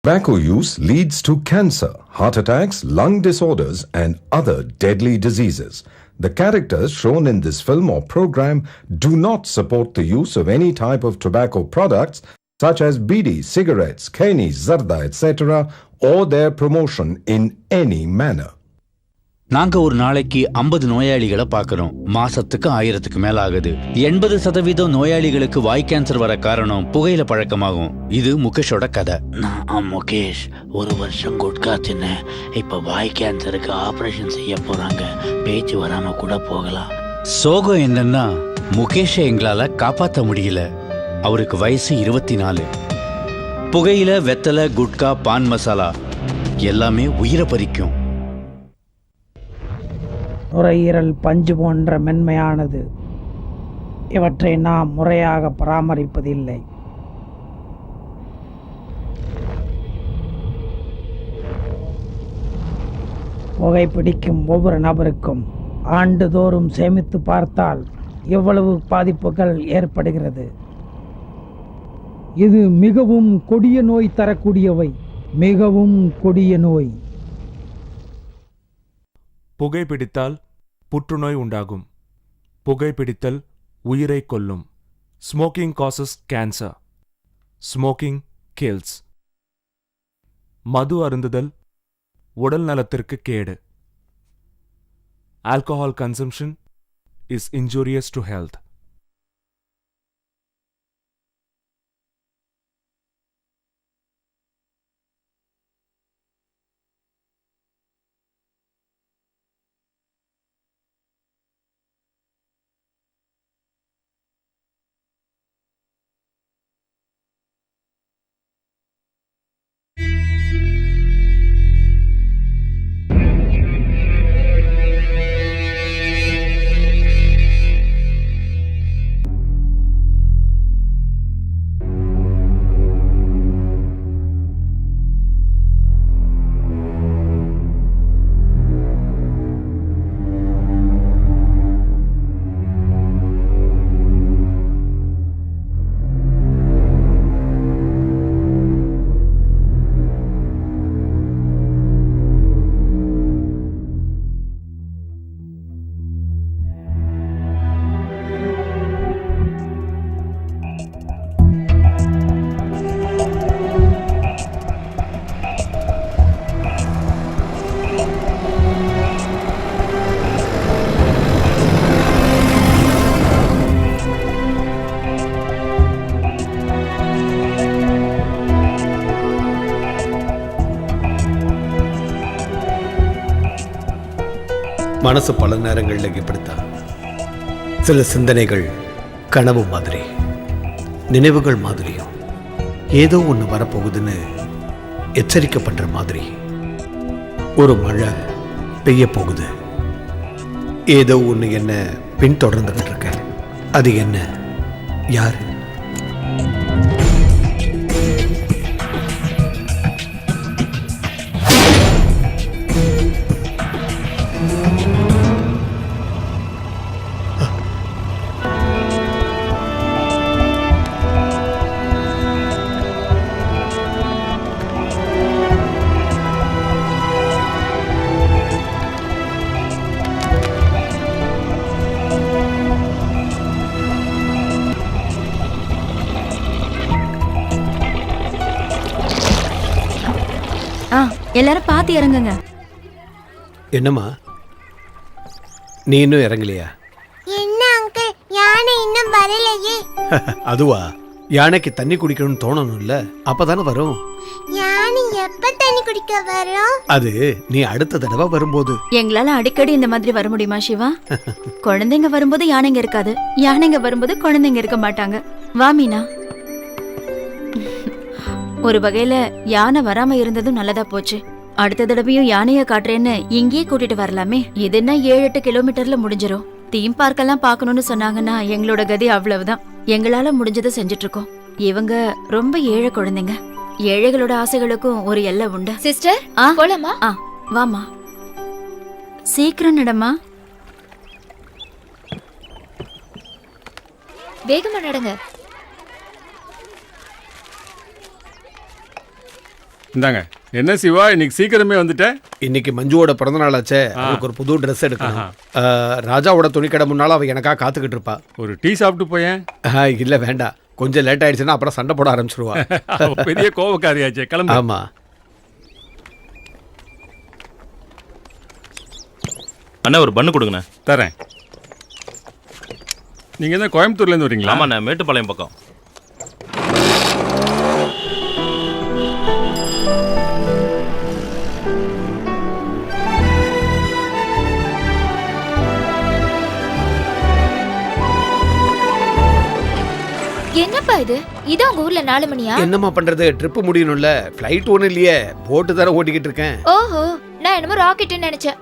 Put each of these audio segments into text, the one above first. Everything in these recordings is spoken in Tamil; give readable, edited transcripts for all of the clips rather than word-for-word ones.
Tobacco use leads to cancer, heart attacks, lung disorders, and other deadly diseases. The characters shown in this film or program do not support the use of any type of tobacco products such as bidi, cigarettes, keni, zarda, etc., or their promotion in any manner. நாங்க ஒரு நாளைக்கு 50 நோயாளிகளை பார்க்கிறோம். மாசத்துக்கு 1000க்கு மேல ஆகுது. 80% நோயாளிகளுக்கு வாய் கேன்சர் வர காரணம் புகையில பழக்கமாகும். இது முகேஷோட கதை. நான் முகேஷ் 1 வருஷம் குட்கா தின்னேன். இப்ப வாய் கேன்சருக்கு ஆபரேஷன் செய்ய போறாங்க. பேச்சு வராம கூட போகலாம். சோகம் என்னன்னா முகேஷை எங்களால காப்பாற்ற முடியல. அவருக்கு வயசு 24. புகையில, வெத்தலை, குட்கா, பான் மசாலா எல்லாமே உயிரை பறிக்கும். நுரையீரல் பஞ்சு போன்ற மென்மையானது. இவற்றை நாம் முறையாக பராமரிப்பதில்லை. புகைப்பிடிக்கும் ஒவ்வொரு நபருக்கும் ஆண்டுதோறும் சேமித்து பார்த்தால் எவ்வளவு பாதிப்புகள் ஏற்படுகிறது. இது மிகவும் கொடிய நோய் தரக்கூடியவை. மிகவும் கொடிய நோய். புகைப்பிடித்தால் புற்றுநோய் உண்டாகும். புகைப்பிடித்தல் உயிரை கொல்லும். Smoking causes cancer. Smoking kills. மது அருந்துதல் உடல் நலத்திற்கு கேடு. Alcohol consumption is injurious to health. மனசு பல நேரங்களில் இப்படித்தான். சில சிந்தனைகள் கனவு மாதிரி, நினைவுகள் மாதிரியும், ஏதோ ஒன்று வரப்போகுதுன்னு எச்சரிக்கப்படுற மாதிரி. ஒரு மழை பெய்ய போகுது. ஏதோ ஒன்று என்ன பின்தொடர்ந்துகிட்டு இருக்க. அது என்ன? யார்? எல்லாரும் பார்த்து இறங்குங்க. என்னம்மா, நீ இன்னும் இறங்கலையா? என்ன அங்கிள், யானை இன்னும் வரலையே. அதுவா, யானைக்கு தண்ணி குடிக்கணும்னு தோணணும்ல, அப்பதானே வரும். யானை எப்ப தண்ணி குடிக்க வரும்? அது நீ அடுத்த தடவை வரும்போது. எங்களால அடிக்கடி இந்த மாதிரி வர முடியுமா சிவா? குழந்தைங்க வரும்போது யானைங்க இருக்காது, யானைங்க வரும்போது குழந்தைங்க இருக்க மாட்டாங்க. வா மீனா. ஒரு வகையில யானை வராம இருந்ததும் நல்லதா போச்சு. அடுத்த தடவையும் யானைய காட்டுறேன்னு இங்கேயே கூட்டிட்டு வரலாமே. இதுன்னா 7-8 கிலோமீட்டர்ல முடிஞ்சிரும். தீம் பார்க் எல்லாம் பாக்கணும்னு சொன்னாங்கன்னா எங்களோட கதி அவ்வளவுதான். எங்களால முடிஞ்சதை செஞ்சுட்டு இருக்கோம். இவங்க ரொம்ப ஏழை குழந்தைங்க. ஏழைகளோட ஆசைகளுக்கும் ஒரு எல்லை உண்டு. சிஸ்டர், போலாமா? வாமா, சீக்கிரம் நடமா. வேகமா நடங்க. இந்தாங்க. என்ன சிவா இன்னைக்கு சீக்கிரமே வந்துட்டேன்? இன்னைக்கு மஞ்சுவோட பிறந்த நாள் ஆச்சே, அவளுக்கு ஒரு புது ட்ரெஸ் எடுக்கணும். ராஜாவோட துணிக்கடை முன்னால அவ எனக்காக காத்துக்கிட்டு இருப்பா. ஒரு டீ சாப்பிட்டு போயேன். இல்ல வேண்டாம், கொஞ்சம் லேட் ஆயிடுச்சுன்னா அப்புறம் சண்டை போட ஆரம்பிச்சிருவா. பெரிய கோவக்காரியாச்சே, கிளம்பு. ஆமா. அண்ணா ஒரு பண்ணு கொடுங்கண்ணே. தரேன். நீங்க தான் கோயம்புத்தூர்லேருந்து வரீங்களா? ஆமாண்ணே, மேட்டுப்பாளையம் பக்கம். என்னப்பா இது? இதான் உங்க ஊர்ல 4 மணியா? என்னம்மா பண்றது, ட்ரிப் முடியணும்ல. ஃப்ளைட் ஒன்றும் இல்லையே, போட்டு தானே ஓட்டிக்கிட்டு இருக்கேன். ஓஹோ, நான் என்னமோ ராக்கெட்னு நினைச்சேன்.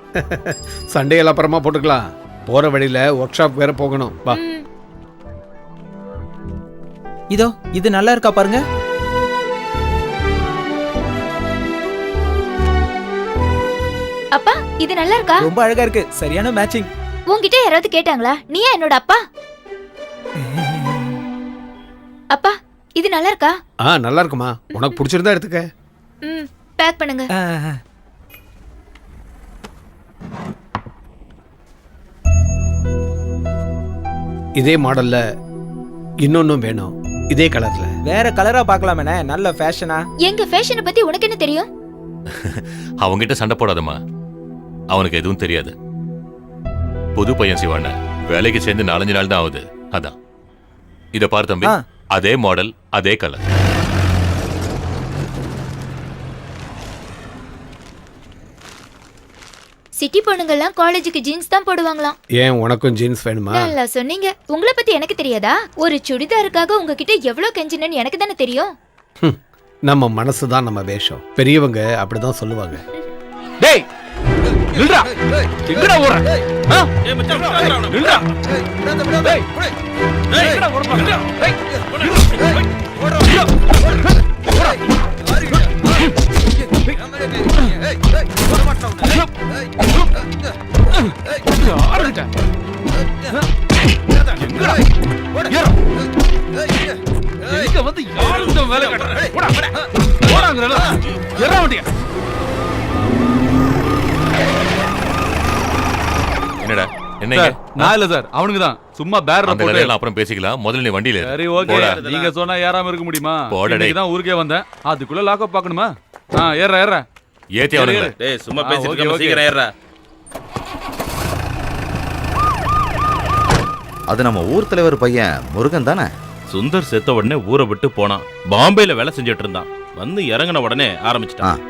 சண்டையெல்லாம் அப்புறமா போட்டுக்கலாம். போற வழியில ஒர்க் ஷாப் வேற போகணும். வா. இதோ இது நல்லா இருக்கா பாருங்க. அப்பா இது நல்லா இருக்கா? ரொம்ப அழகா இருக்கு, சரியான மேட்சிங். உன்கிட்ட யாராவது கேட்டாங்களா நீயா என்னோட அப்பா? அப்பா இது நல்லா இருக்கா? நல்லா இருக்குமா, உனக்கு பிடிச்சிருந்தா எடுத்துக்க. பேக் பண்ணுங்க. இதே மாடல்ல இன்னொன்னும் வேணும், இதே கலர்ல. வேற கலரா பார்க்கலாமே, நல்ல ஃபேஷனா. எங்க ஃபேஷனை பத்தி உனக்கு என்ன தெரியும்? அவங்கிட்ட சண்டை போடாதம்மா, அவனுக்கு எதுவும் தெரியாது. புது பையன் சிவான, வேலைக்கு சேர்ந்து 4-5 நாள் தான் ஆகுது. அதான் இத பாரு தம்பி, அதே மாடல் அதே கலர். சிட்டி பொண்ணுங்கெல்லாம் காலேஜுக்கு ஜீன்ஸ் தான் போடுவாங்களாம். ஏன் உனக்கும் ஜீன்ஸ் வேணுமா? நல்லா சொன்னீங்க. உங்களை பத்தி எனக்கு தெரியாதா? ஒரு சுடிதாருக்காக உங்ககிட்ட எவ்வளவு கெஞ்சினேன்னு எனக்கு தானே தெரியும். நம்ம மனசு தான் நம்ம வேஷம், பெரியவங்க அப்படிதான் சொல்லுவாங்க. டேய் நில்றா, எங்கடா ஓடுற? நில்றா, டேய் எங்கடா ஓடுற? டேய் எங்க வந்து யாரும் இந்த வேலை கட்டுற? போடாங்கறல ஏற மாட்டியா? என்னடா என்னங்க? நான் இல்ல சார், அவனுக்கு தான். சும்மா பேர் அந்த கதையெல்லாம் அப்புறம் பேசிக்கலாம், முதல்ல நீ வண்டியில ஏறு. சரி ஓகே, நீங்க சொன்னா ஏறாம இருக்க முடியுமா? இன்னைக்கு தான் ஊருக்கே வந்தேன், அதுக்குள்ள லாக்அப் பார்க்கணுமா? ஏற ஏத்தி அவனுங்களே. டேய் சும்மா பேசிட்டு இருக்காம சீக்கிரம் ஏறடா. அது நம்ம ஊர் தலைவர் பையன் முருகன் தானே? சுந்தர் செத்த உடனே ஊரை விட்டு போனான். பாம்பேல வேலை செஞ்சுட்டு இருந்தான். வந்து இறங்கின உடனே ஆரம்பிச்சிட்டான்.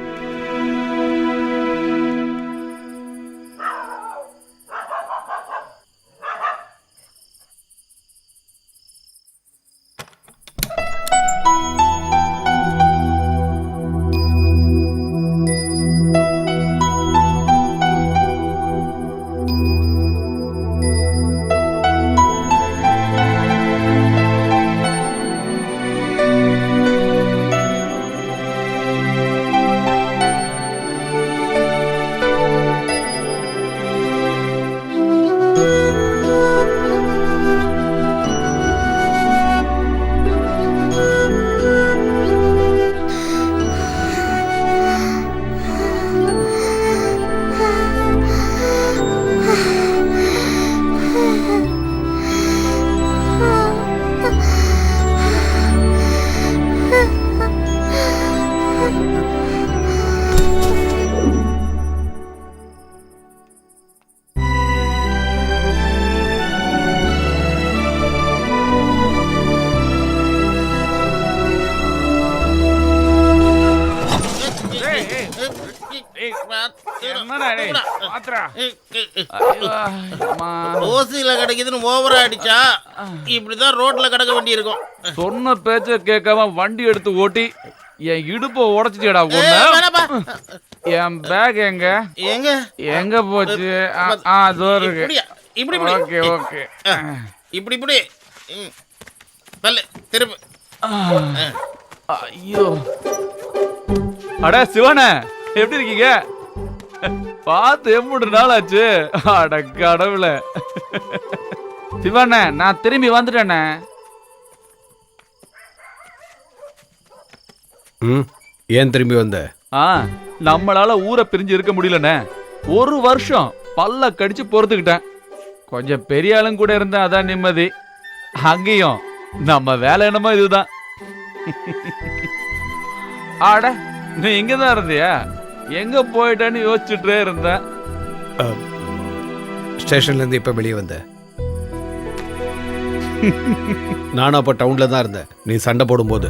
ஓசியில கிடைக்குதுன்னு ஓவரா அடிச்சா இப்படிதான் ரோட்ல கிடக்க வேண்டி இருக்கும். சொன்ன பேச்ச கேட்காம வண்டி எடுத்து ஓட்டி என் இடுப்ப உடைச்சிட்டேடா. என் பேக் எங்க எங்க எங்க போச்சு? அதோ இருக்கு. இப்படி ஓகே ஓகே, இப்படி இப்படி பல்ல திரும்ப. ஐயோ, அட சிவனே, எப்படி இருக்கீங்க? பார்த்து 3 நாள் ஆச்சு. அட கடவுள. சிவண்ணே, நான் திரும்பி வந்துட்டேண்ணே. ஏன் திரும்பி வந்த? நம்மளால ஊரை பிரிஞ்சு இருக்க முடியலண்ணே. 1 வருஷம் பல்ல கடிச்சு பொறுத்துக்கிட்டேன். கொஞ்சம் பெரிய ஆளும் கூட இருந்தேன், அதான் நிம்மதி. அங்கேயும் நம்ம வேலை என்னமோ இதுதான். ஆட, நீ இங்கதான் இருந்தியா? எங்க போயிட்டேன்னு யோசிச்சுட்டே இருந்தேன். ஸ்டேஷன்ல இருந்து இப்ப வெளியே வந்த? நானும் அப்ப டவுன்ல தான் இருந்தேன் நீ சண்டை போடும்போது.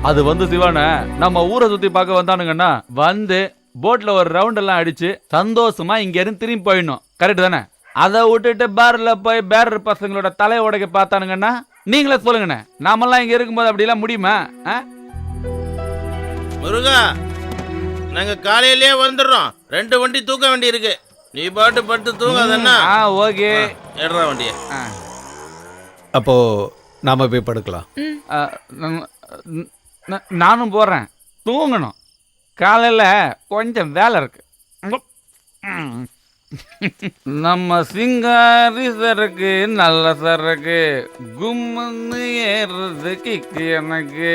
அது வந்து சிவான நம்ம ஊரை சுத்தி பார்க்க வந்தானுங்கன்னா வந்து போட்ல ஒரு ரவுண்ட் எல்லாம் அடிச்சு சந்தோஷமா இங்க இருந்து திரும்பி போயிடணும். கரெக்ட் தானே? அதை விட்டுட்டு பார்ல போய் பேரர் பசங்களோட தலை உடைக்க பார்த்தானுங்கன்னா நீங்களே சொல்லுங்கண்ணே, நாமெல்லாம் இங்க இருக்கும்போது அப்படி எல்லாம் முடியுமா? முருகா, நாங்க காலையிலேயே வந்துடுறோம். 2 வண்டி தூக்க வேண்டி இருக்கு. நீ பாட்டு பட்டு தூங்காதன்னா. ஓகே, எடுறா வண்டிய. அப்போ நாம போய் படுக்கலாம். நானும் போறேன். தூங்கணும். காலையில கொஞ்சம் வேலை இருக்கு. நம்ம சிங்காரி சரக்கு நல்ல சரக்கு, கும்முன்னு ஏறுறது கிக்கு எனக்கு.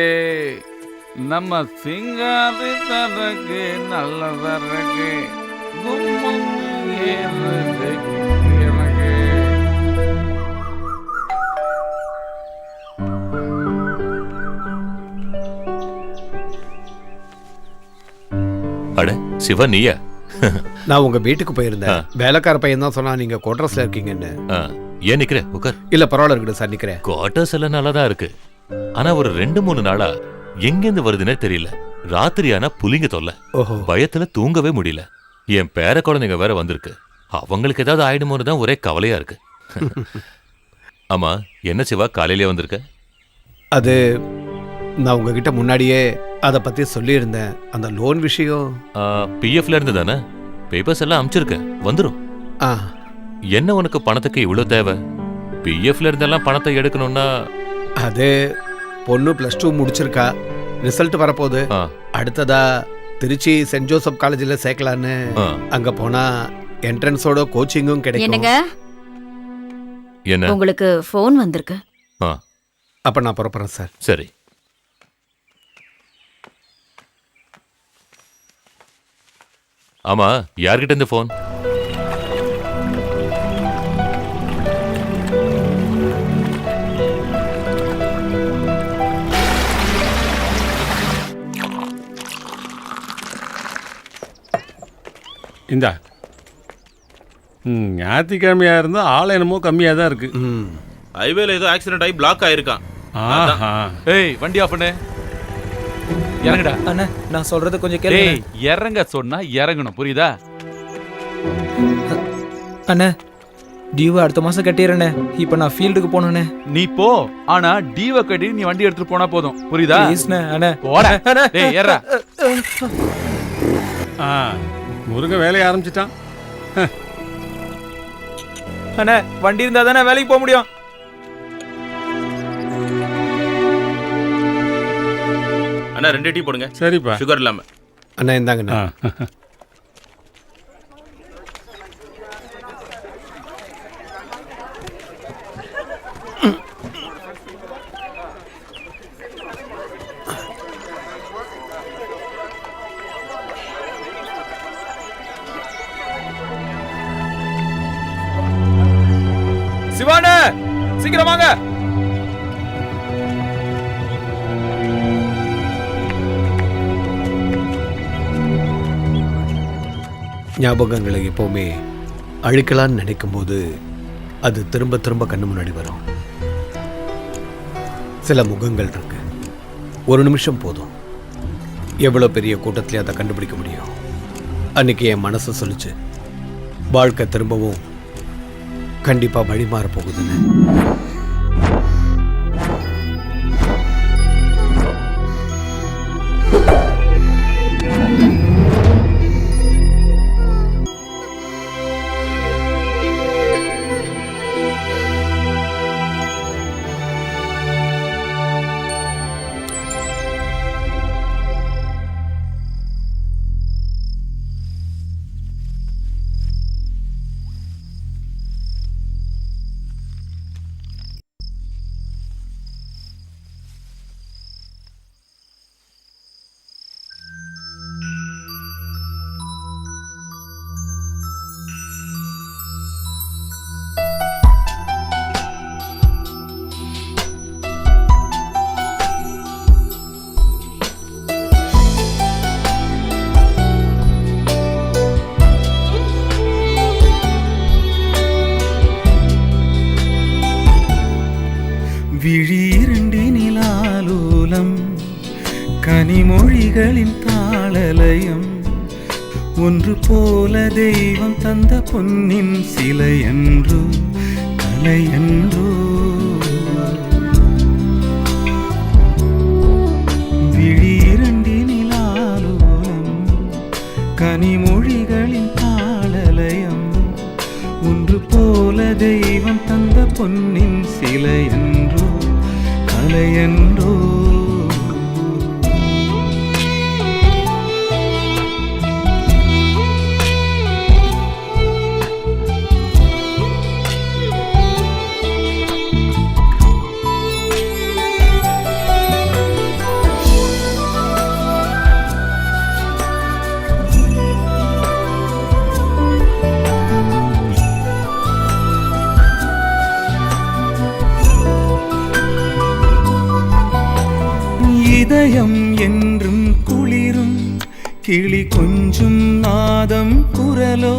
நம்ம சிங்காரி சரக்கு நல்ல சரக்கு, கும்முன்னு ஏறுறது கிக்கு எனக்கு. அட சிவா, நீயா? நான் உங்க வீட்டுக்கு போயிருந்தேன். வேலைக்கார பையன் தான் சொன்னா நீங்க குவார்டர்ஸ்ல இருக்கீங்கன்னு. ஏன் நிக்கிற? உட்கார். இல்ல பரவாயில்ல, இருக்கட்டும் சார், நிக்கிறேன். குவார்டர்ஸ் எல்லாம் நல்லா தான் இருக்கு. ஆனா ஒரு 2-3 நாளா எங்கிருந்து வருதுன்னே தெரியல. ராத்திரி ஆனா புலிங்க தொல்லை. பயத்துல தூங்கவே முடியல. என் பேர குழந்தைங்க வேற வந்திருக்கு. அவங்களுக்கு ஏதாவது ஆயிடுமோன்னு தான் ஒரே கவலையா இருக்கு. ஆமா, என்ன சிவா காலையிலே வந்திருக்க? அது நான் உங்ககிட்ட முன்னாடியே அதை பத்தி சொல்லியிருந்தேன். அந்த லோன் விஷயம் பிஎஃப்ல இருந்து தானே? பேப்பர்ஸ் எல்லாம் அனுப்பிச்சிருக்க, வந்துடும். என்ன உனக்கு பணத்துக்கு இவ்வளவு தேவை? பிஎஃப்ல இருந்தெல்லாம் பணத்தை எடுக்கணும்னா அது பொண்ணு +2 முடிச்சிருக்கா, ரிசல்ட் வரப்போகுது. அடுத்ததா திருச்சி சென்ட் ஜோசப் காலேஜில் சேர்க்கலான்னு. அங்க போனா என்ட்ரன்ஸோட கோச்சிங்கும் கிடைக்கும். என்ன உங்களுக்கு ஃபோன் வந்திருக்கு? அப்ப நான் புறப்படுறேன் சார். சரி. ஆமா, யார்கிட்ட இந்த போன்? இந்தா. ஞாயிற்றுக்கிழமையா இருந்தா ஆள் என்னமோ கம்மியா தான் இருக்கு. ஹைவேல ஏதோ ஆக்சிடென்ட் ஆகி பிளாக் ஆயிருக்கான். ஏய், வண்டி ஆஃப் பண்ணு. இறங்குடா. அண்ணா, நான் சொல்றது கொஞ்சம் கேளு. ஏய், இறங்க சொன்னா இறங்கணும், புரியுதா? அண்ணா, டியூவை அடுத்த மாசம் கட்டிடுறேண்ணே. இப்போ நான் ஃபீல்டுக்கு போகணுண்ணே. நீ போ, ஆனா டியூவை கட்டி நீ வண்டி எடுத்துட்டு போனா போதும், புரியுதா? ப்ளீஸ்ண்ணே. அண்ணா போடா. ஏய், ஏறா. முருகன் வேலையை ஆரம்பிச்சிட்டான். அண்ணா, வண்டி இருந்தா தானே வேலைக்கு போக முடியும். அண்ணா 2 டீ போடுங்க. சரிப்பா. சுகர் இல்லாம. அண்ணா இந்தாங்கண்ணா. சிவானே, சீக்கிரம் வாங்க. ஞாபகங்களை எப்போவுமே அழிக்கலான்னு நினைக்கும் போது அது திரும்ப திரும்ப கண்ணு முன்னாடி வரும். சில முகங்கள் இருக்கு, ஒரு நிமிஷம் போதும். எவ்வளோ பெரிய கூட்டத்திலே அதை கண்டுபிடிக்க முடியும். அன்னைக்கு என் மனசு சொல்லிச்சு, வாழ்க்கை திரும்பவும் கண்டிப்பா வழி மாற போகுதுன்னு. ஒன்று போல தெய்வம் தந்த பொன்னின் சிலை என்றோ கலை என்றோ விழி இரண்டினில் ஆலோலம் கனிமொழிகளின் தாளலயம் ஒன்று போல தெய்வம் தந்த பொன்னின் சிலை என்றோ கலை என்றோ இதயம் என்றும் குளிரும் கிளி கொஞ்சும் நாதம் குரலோ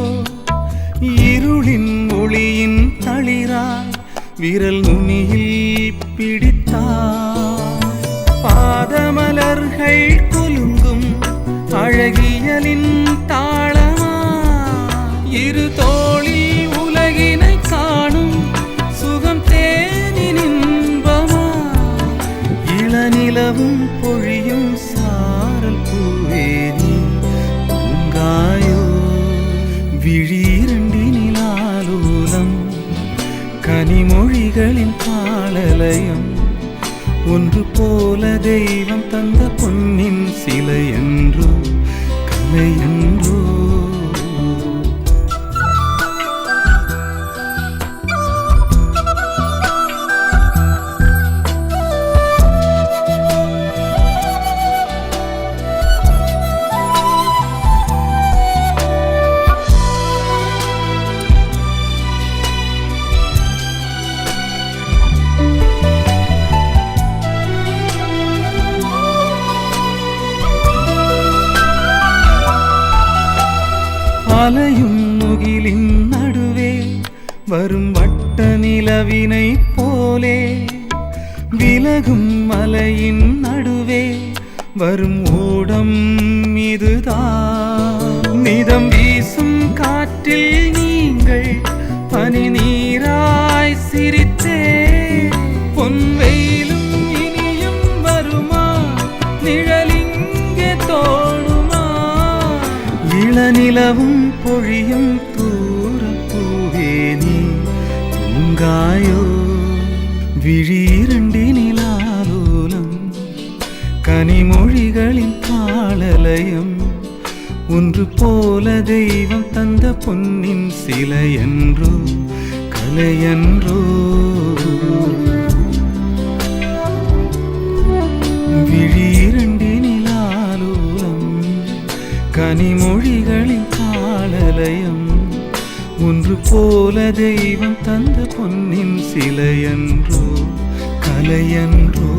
இருளின் ஒளியின் தளிராய் விரல் நுனியில் பிடித்தார் பாதமலர்கள் குலுங்கும் அழகியலின் தாளமா இரு தோழி உலகினை காணும் சுகம் தேனின் இன்பமா இளநிலவும் பொழியும் சாரல் பூவேனி பூங்காயோ விழி இரண்டினில் ஆலோலம் கனிமொழிகளின் தாளலயம் ஒன்று போல தெய்வம் தந்த பொன்னின் சிலை என்றோ கலை என்றோ அலையும் முகிலின் நடுவே வரும் வட்ட நிலவினை போலே விலகும் மலையின் நடுவே வரும் ஓடம் இதுதான் நிதம் வீசும் காற்றில் நீங்கள் பனி நீராய் சிரித்தே பொன் வெயிலும் இனியும் வருமா நிழலிங்கே தோணுமா இளநிலவும் பொழியும் தூரப் பூவேனி பூங்காயோ விழி இரண்டினில் ஆலோலம் கனிமொழிகளின் தாளலயம் ஒன்று போல தெய்வம் தந்த பொன்னின் சிலை என்றோ கலை என்றோ விழி இரண்டினில் ஆலோலம் கனிமொழிகளின் தாளலயம் ஒன்று போல தெய்வம் தந்த பொன்னின் சிலை என்றோ கலை என்றோ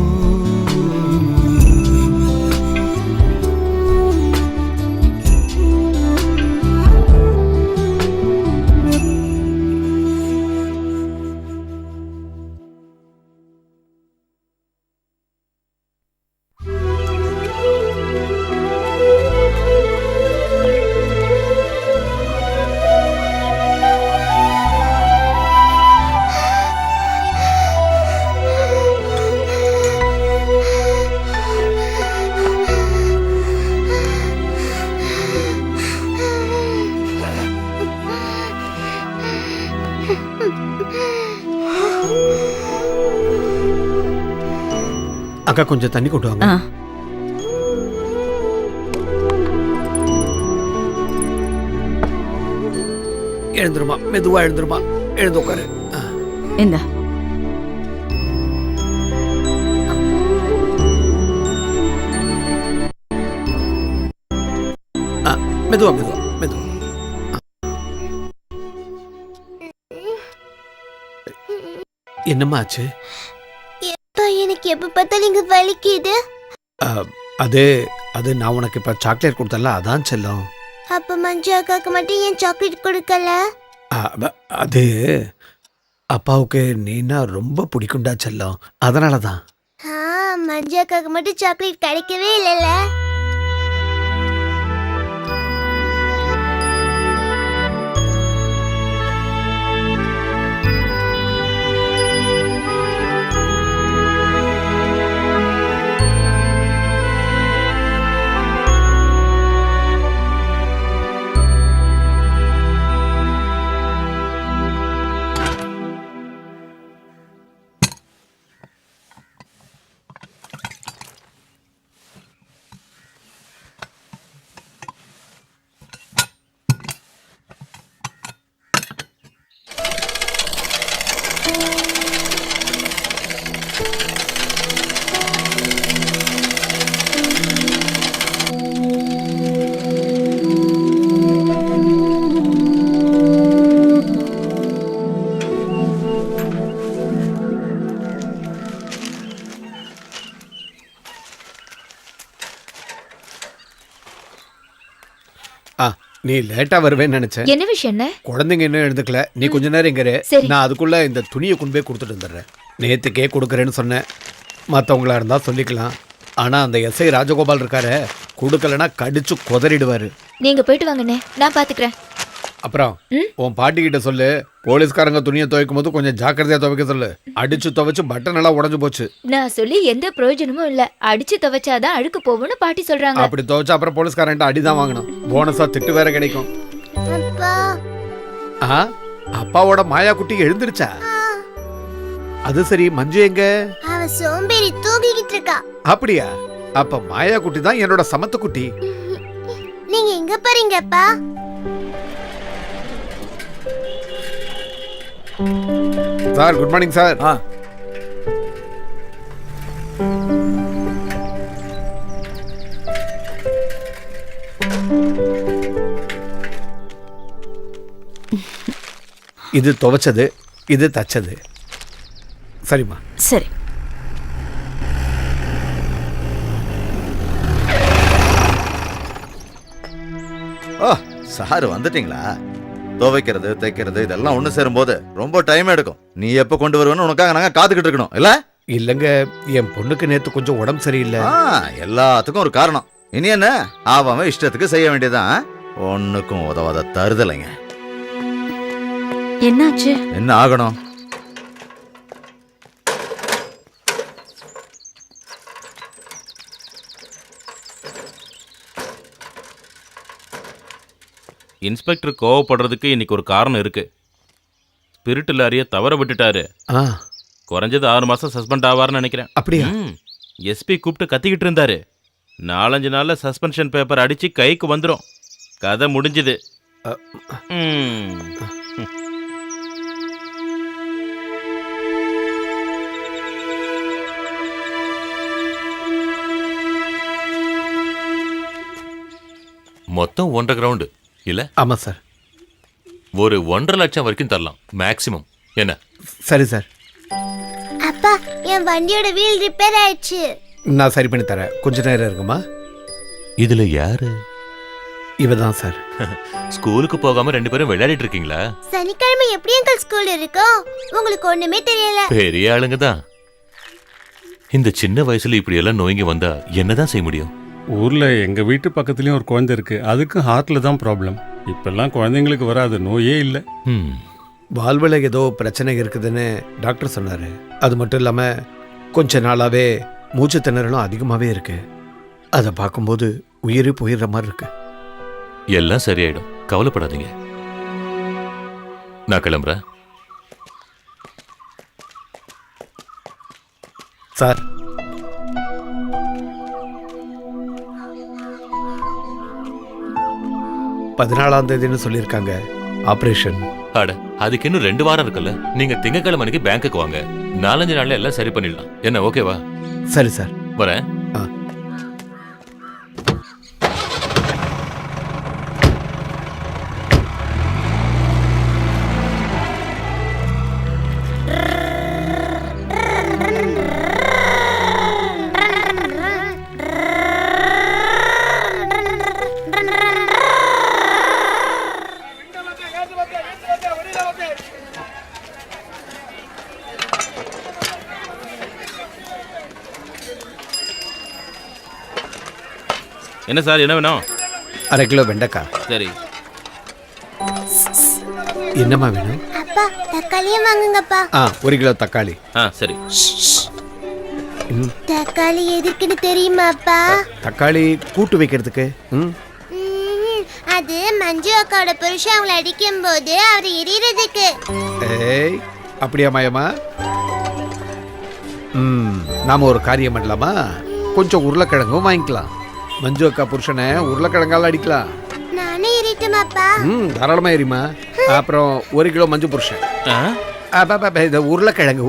அக்கா கொஞ்சம் தண்ணி கொண்டு வாங்க. எழுந்துருமா, மெதுவா எழுந்துருமா, எழுந்து உட்காரு. இந்த மெதுவா மெதுவா மெதுவா. என்னம்மா ஆச்சு? எனக்கு எப்ப பார்த்தாலும் இங்க வலிக்குது. அது அது நான் உனக்கு இப்ப சாக்லேட் கொடுத்தல, அதான் செல்லம். அப்ப மஞ்சு அக்காக்கு மட்டும் ஏன் சாக்லேட் கொடுக்கல? அது அப்பாவுக்கு நீனா ரொம்ப பிடிக்கும்டா செல்லம், அதனாலதான். மஞ்சு அக்காக்கு மட்டும் சாக்லேட் கிடைக்கவே இல்லைல்ல. நீ லேட்டா வருவேன்னு நினைச்சேன். என்ன விஷயம்? என்ன குழந்தைங்க இன்னும் எழுந்துக்கல, நீ கொஞ்ச நேரம் இங்க இரு. நான் அதுக்குள்ள இந்த துணியை கொண்டு போய் கொடுத்துட்டு வந்துடுறேன். நேத்துக்கே கொடுக்குறேன்னு சொன்னேன், மற்றவங்களா இருந்தா சொல்லிக்கலாம். ஆனா அந்த எஸ்ஐ ராஜகோபால் இருக்காரு, கொடுக்கலன்னா கடிச்சு கொதறிடுவாரு. நீங்க போயிட்டு வாங்கண்ணே, நான் பாத்துக்கிறேன். அப்புறம் உன் பாட்டி கிட்ட சொல்லு, போலீஸ்காரங்க துணியை துவைக்கும் போது கொஞ்சம் ஜாக்கிரதையா துவைக்க சொல்லு. அடிச்சு துவைச்சு பட்டன் எல்லாம் உடஞ்சு போச்சு. நான் சொல்லி எந்த பிரயோஜனமும் இல்ல. அடிச்சு துவைச்சாதான் அழுக்கு போகும்னு பாட்டி சொல்றாங்க. அப்படி துவைச்சா அப்புறம் போலீஸ்காரன்ட்ட அடிதான் வாங்கணும். போனஸா திட்டு வேற கிடைக்கும். அப்பாவோட மாயா குட்டி எழுந்திருச்சா? அது சரி, மஞ்சு எங்க? அவ சோம்பேறி தூங்கிக்கிட்டு இருக்கா. அப்படியா? அப்ப மாயா குட்டி தான் என்னோட சமத்து குட்டி. நீங்க எங்க போறீங்கப்பா? Sir, good morning sir. இது துவைச்சது, இது தச்சது. சரிம்மா. சரி. ஓ, சார் வந்துட்டீங்களா? துவைக்கிறது தைக்கிறது இதெல்லாம் ஒண்ணு சேரும்போது ரொம்ப டைம் எடுக்கும். நீ எப்ப கொண்டு வருவேன்னு உனக்காக நாங்க காத்துக்கிட்டு இருக்கணும் இல்ல? இல்லங்க, என் பொண்ணுக்கு நேத்து கொஞ்சம் உடம்பு சரியில்லை. எல்லாத்துக்கும் ஒரு காரணம். இனி என்ன, அவன் இஷ்டத்துக்கு செய்ய வேண்டியதான். ஒண்ணுக்கும் உதவாத தருதலைங்க. என்னாச்சு? என்ன ஆகணும்? இன்ஸ்பெக்டர் கோவப்படுறதுக்கு இன்னைக்கு ஒரு காரணம் இருக்கு. ஸ்பிரிட் லாரியை தவற விட்டுட்டாரு. குறைஞ்சது 6 மாசம் சஸ்பெண்ட் ஆவார்னு நினைக்கிறேன். அப்படியா? எஸ்பி கூப்பிட்டு கத்திக்கிட்டு இருந்தாரு. 4-5 நாள்ல சஸ்பென்ஷன் பேப்பர் அடிச்சு கைக்கு வந்துடும். கதை முடிஞ்சுது. மொத்தம் 1.5 கிரவுண்டு இல்ல? ஆமா சார். ஒரு 1.5 லட்சம் வரைக்கும் தரலாம் மேக்ஸிமம். என்ன? சரி சார். அப்பா, என் வண்டியோட வீல் ரிப்பேர் ஆயிடுச்சு. நான் சரி பண்ணி தரேன், கொஞ்ச நேரம் இருக்குமா? இதுல யாரு? இவதான் சார். ஸ்கூலுக்கு போகாம 2 பேரும் விளையாடிட்டு இருக்கீங்களா? சனிக்கிழமை எப்படி எங்கள் ஸ்கூல் இருக்கும்? உங்களுக்கு ஒண்ணுமே தெரியல. பெரிய ஆளுங்க தான். இந்த சின்ன வயசுல இப்படி எல்லாம் நோய்ங்க வந்தா என்னதான் செய்ய முடியும்? ஊர்ல எங்க வீட்டு பக்கத்துலயும் ஒரு குழந்தை இருக்கு. அதுக்கு ஹார்ட்ல தான் ப்ராப்ளம். இப்பெல்லாம் குழந்தைங்களுக்கு வராது நோயே இல்லை. வாழ்வில் ஏதோ பிரச்சனை இருக்குதுன்னு டாக்டர் சொன்னாரு. அது மட்டும் இல்லாம கொஞ்ச நாளாவே மூச்சு திணறலும் அதிகமாவே இருக்கு. அதை பார்க்கும்போது உயிரே போயிடுற மாதிரி இருக்கு. எல்லாம் சரியாயிடும், கவலைப்படாதீங்க. நான் கிளம்புறேன். சார், தேதின்னு சொல்லியிருக்காங்க ஆபரேஷன். அட, அதுக்கு இன்னும் 2 வாரம் இருக்குல்ல. நீங்க திங்கட்கிழமை அன்னைக்கு பேங்க்குக்கு வாங்க. 4-5 நாள்ல எல்லாம் சரி பண்ணிடலாம். என்ன, ஓகேவா? சரி சார், வரேன். என்ன சார், என்ன வேணும்? 1/2 கிலோ வெண்டைக்காய். சரி. என்னம்மா வேணும்? அப்பா, தக்காளியும் வாங்குங்கப்பா. 1 கிலோ தக்காளி. சரி. தக்காளி எதுக்குன்னு தெரியுமா அப்பா? தக்காளி கூட்டு வைக்கிறதுக்கு. அது மஞ்சு அக்காவோட புருஷன் அவங்களை அடிக்கும் போது அவர் எரியறதுக்கு. ஏய், அப்படியா மாயம்மா? நாம ஒரு காரியம் பண்ணலாமா? கொஞ்சம் உருளைக்கிழங்கும் வாங்கிக்கலாம். மஞ்சு அக்கா புருஷனை உருளைக்கிழங்கால அடிக்கலாம். நானே எரியட்டுமாப்பா? தாராளமா எரியுமா. அப்புறம் 1 கிலோ மஞ்சு புருஷன். உருளைக்கிழங்கு.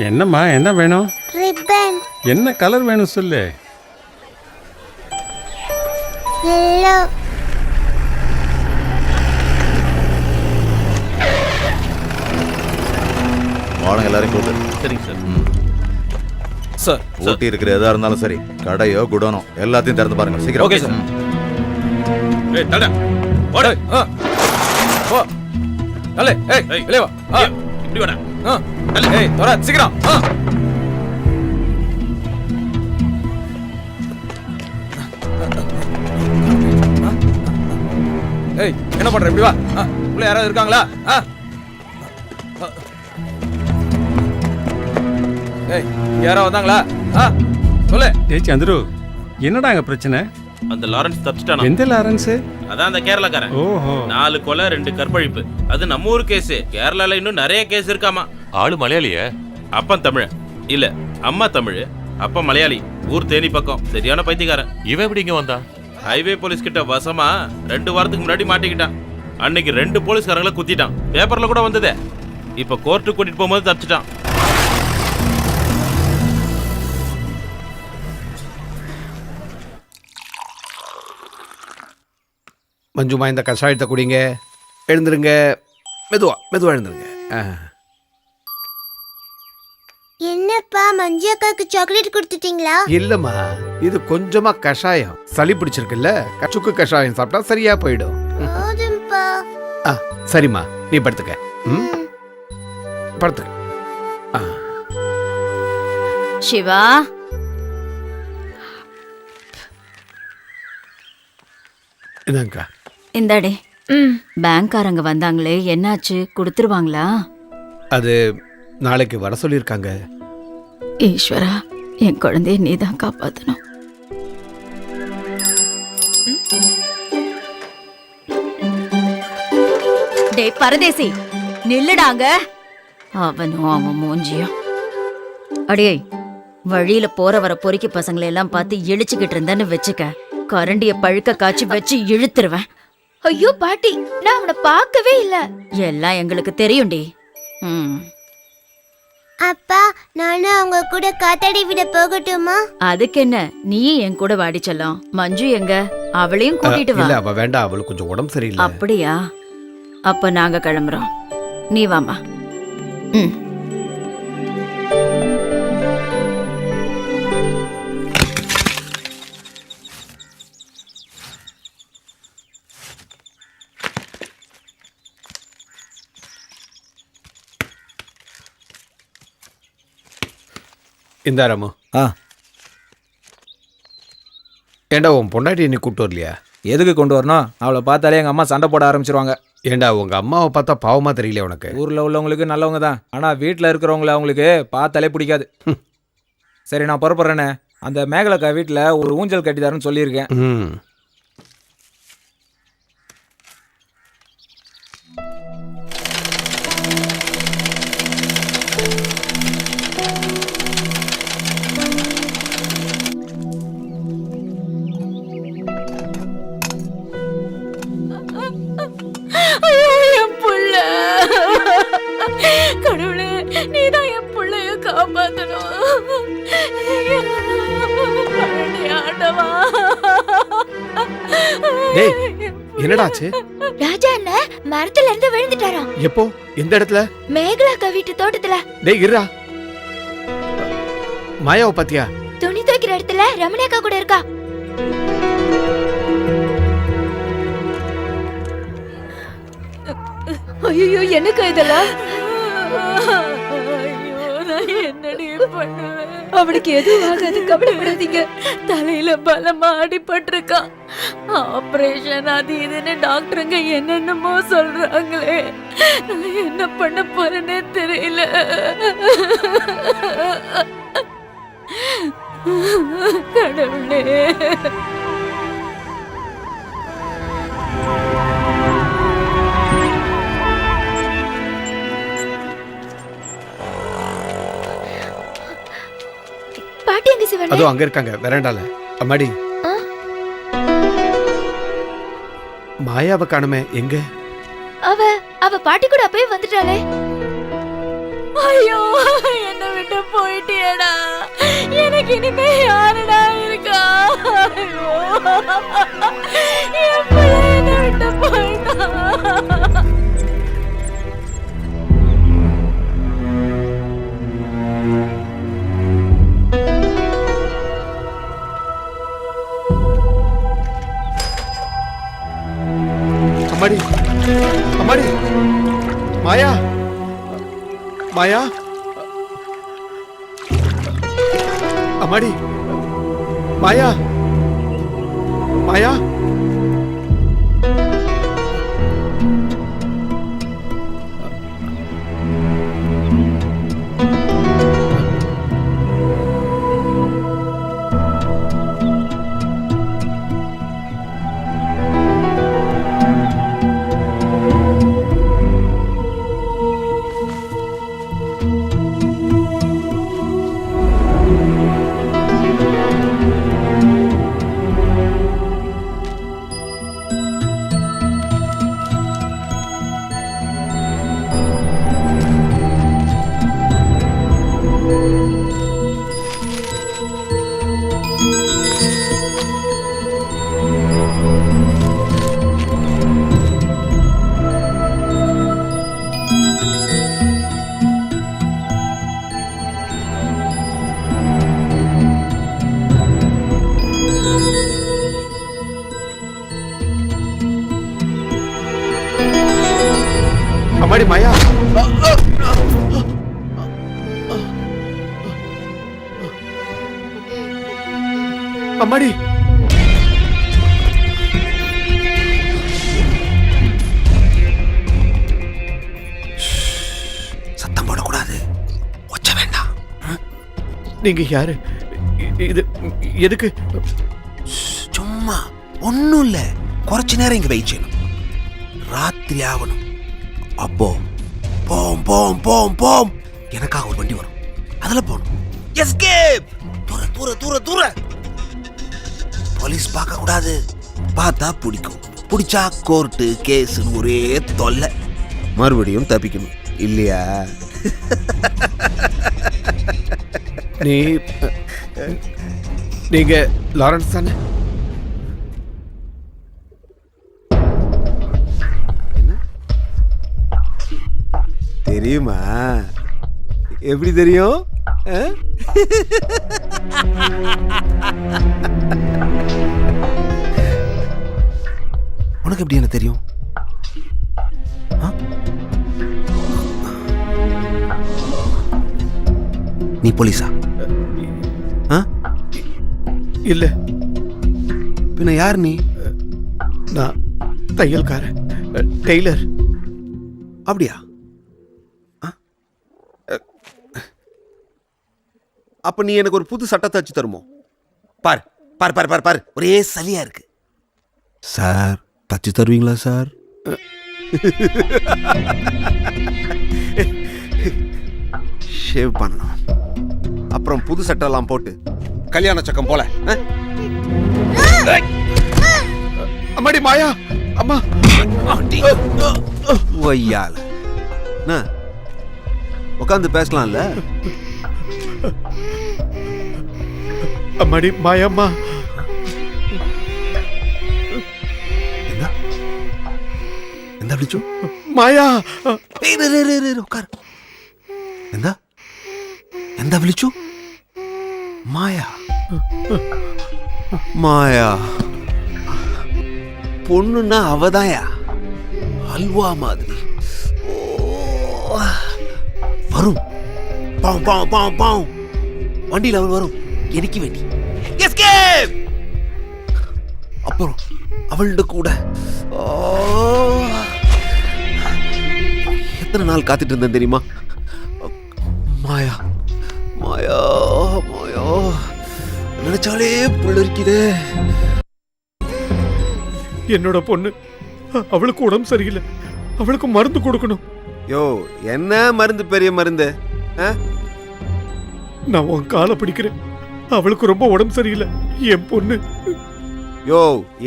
என்னம்மா என்ன வேணும்? ரிப்பன். என்ன கலர் வேணும் சொல்லு. எல்லோ. வாடகை எல்லாரையும் கூப்பிடு. சரிங்க சார். சார் ஊட்டி இருக்கிற எதா இருந்தாலும் சரி, கடையோ குடோனோ எல்லாத்தையும் திறந்து பாருங்க சீக்கிரம். Okay sir. ஏய் தடா ஓடு. போ தலே. ஏய் வெளிய வா. இப்படி வாடா. தலே. ஏய் தோரா சீக்கிரம். ஏய் என்ன பண்ற? இப்படி வா. உள்ள யாராவது இருக்காங்களா? ஏய் யாரோ வந்தாங்களா? சொல்லு. ஏய் சந்துரு, என்னடா அங்க பிரச்சனை? அந்த லாரன்ஸ் தப்பிச்சிட்டானா? எந்த லாரன்ஸ்? அதான் அந்த கேரளாக்காரன். ஓஹோ. 4 கொலை 2 கற்பழிப்பு. அது நம்ம ஊர் கேஸ். கேரளால இன்னும் நிறைய கேஸ் இருக்காமா. ஆளு மலையாளியா? அப்பன் தமிழ் இல்ல, அம்மா தமிழ், அப்பா மலையாளி. ஊர் தேனி பக்கம். சரியான பைத்தியக்காரன். இவன் எப்படி இங்க வந்தான்? ஹைவே போலீஸ் கிட்ட வசமா 2 வாரத்துக்கு முன்னாடி மாட்டிக்கிட்டான். அன்னைக்கு 2 போலீஸ்காரங்களை குத்திட்டான். பேப்பர்ல கூட வந்ததே. இப்ப கோர்ட்டுக்கு கூட்டிட்டு போகும்போது தப்பிச்சிட்டான். மஞ்சுமா இந்த கஷாயத்தை குடிங்க. எழுந்துருங்க. மெதுவா மெதுவா எழுந்துருங்க. என்னப்பா மஞ்சு அக்காக்கு சாக்லேட் கொடுத்துட்டீங்களா? இல்லம்மா, இது கொஞ்சமா கஷாயம். சளி பிடிச்சிருக்குல்ல, சுக்கு கஷாயம் சாப்பிட்டா சரியா போயிடும். போதும்பா. சரிம்மா, நீ படுத்துக்க. படுத்துக்க. சிவா, இதாங்கக்கா. இந்தாடே. பேங்க்காரங்க வந்தாங்களே, என்னாச்சு? கொடுத்துருவாங்களா? அது நாளைக்கு வர சொல்லியிருக்காங்க. ஈஸ்வரா, என் குழந்தைய நீதான் காப்பாத்தணும். டேய் பரதேசி, நில்லுடாங்க. அவனும் அவன் மூஞ்சியும். அடே, வழியில போற வர பொறுக்கி பசங்களை எல்லாம் பார்த்து இழிச்சுக்கிட்டு இருந்தேன்னு வச்சுக்க, கரண்டிய பழுக்க காய்ச்சி வச்சு இழுத்துருவேன். ஐயோ பாட்டி, நான் அவனை பார்க்கவே இல்ல. எல்லாம் எங்களுக்கு தெரியும்டி. அப்பா, நானும் அவங்க கூட காத்தாடி விட போகட்டுமா? அதுக்கு என்ன, நீ என் கூட வாடி செல்லம். மஞ்சு எங்க? அவளையும் கூட்டிட்டு வா. இல்ல, அவ வேண்டாம், அவளுக்கு கொஞ்சம் உடம்பு சரியில்லை. அப்படியா? அப்ப நாங்க கிளம்புறோம். நீ வாமா. இந்தா ராமு. ஏண்டா உன் பொண்டாட்டி நீ கூப்பிட்டு வரலையா? எதுக்கு கொண்டு வரணும்? அவளை பார்த்தாலே எங்கள் அம்மா சண்டை போட ஆரம்பிச்சிருவாங்க. ஏண்டா உங்க அம்மாவை பார்த்தா பாவமா தெரியல உனக்கு? ஊரில் உள்ளவங்களுக்கு நல்லவங்க தான், ஆனால் வீட்டில் இருக்கிறவங்கள அவங்களுக்கு பார்த்தாலே பிடிக்காது. சரி, நான் புறப்படுறேனே. அந்த மேகலக்கா வீட்டில் ஒரு ஊஞ்சல் கட்டிதாருன்னு சொல்லியிருக்கேன். கடவுளே, நீதான் என் பிள்ளைய காப்பாத்தணும். டேய், என்னடாச்சு? ராஜா அண்ணன் மரத்துல இருந்து விழுந்துட்டாராம். எப்போ? எந்த இடத்துல? மேகலாக்கா வீட்டு தோட்டத்துல. டேய் இருடா. மாயாவை பாத்தியா? துணி துவைக்கிற இடத்துல ரமணியக்கா கூட இருக்கா. ஐயோ, எனக்கு இதெல்லாம் என்னடி பண்ணுவேன்? அவளுக்கு எதுவும் ஆகாது, கவலைப்படாதீங்க. தலையில பலமா அடிபட்டிருக்கா. ஆபரேஷன் அது இதுன்னு டாக்டருங்க என்னென்னமோ சொல்றாங்களே. நான் என்ன பண்ண போறேன்னே தெரியல. கடவுளே. பாட்டி எங்க சிவண்ணே? அதோ அங்க இருக்காங்க வெராண்டால. அம்மாடி, மாயாவை காணுமே, எங்க? அவ பாட்டி கூட அப்பவே வந்துட்டாளே. ஐயோ, என்ன விட்டு போயிட்டியடா. எனக்கு இனிமே யாருடா இருக்கா? என் பிள்ளை என்னை விட்டு போயிட்டான். அம்மாடி அம்மாடி மாயா மாயா அம்மாடி மாயா மாயா அம்மாடி மாயா அம்மாடி சத்தம் போடக்கூடாது, ஒச்ச வேண்டாம். நீங்க யாரு? இது எதுக்கு? சும்மா ஒன்னும் இல்ல, കുറച്ചു நேரம் இங்க வெயிட் செய்யணும். ராத்திரி ஆகணும். அப்போ போம் போம் போம் போம் எனக்காக ஒரு வண்டி வரும், அதுல போகணும். எஸ்கேப்! தூர தூர தூர தூர. போலீஸ் பார்க்க கூடாது, பார்த்தா பிடிக்கும், பிடிச்சா கோர்ட்டு கேஸ்னு ஒரே தொல்லை. மறுபடியும் தப்பிக்கணும் இல்லையா? நீங்க லாரன்ஸ் தானே? தெரியுமா? எப்படி தெரியும்? உனக்கு எப்படி என்ன தெரியும்? நீ போலீஸா? இல்ல. பின்ன யார் நீ? நான் தையல்காரன், டெய்லர். அப்படியா? அப்ப நீ எனக்கு ஒரு புது சட்டை தச்சு தருமோ? பார் பார் பார் பார் பார், ஒரே சலியா இருக்கு. சார் தச்சு தருவீங்களா சார்? ஷேவ் பண்ணணும், அப்புறம் புது சட்டெல்லாம் போட்டு கல்யாண சக்கம் போல. அம்மாடி மாயா, அம்மா ஒய்யால உட்காந்து பேசலாம்ல. அம்மாடி மாயம்மா. എന്താ വിളിച്ചു? മായാ. ഉക്കാർ. എന്താ വിളിച്ചു? മായ. മായ. பொண்ணுன்னா அவதாயா, அல்வா மாதிரி வரும். பாவம் பாவம் பாவம் பாவம் வண்டியில் அவள் வரும், எனக்கு வேண்டி. எஸ்கேப்! அப்புறம் அவள்கிட்ட கூட எத்தனை நாள் காத்துட்டு இருந்தேன் தெரியுமா? மாயா மாயா மாயா, நினைச்சாலே புள்ளரிக்குதே. என்னோட பொண்ணு, அவளுக்கு உடம்பு சரியில்லை, அவளுக்கு மருந்து கொடுக்கணும். யோ, என்ன மருந்து? பெரிய மருந்து? நான் உன் காலை பிடிக்கிறேன், அவளுக்கு ரொம்ப உடம்பு சரியில்லை என் பொண்ணு. யோ,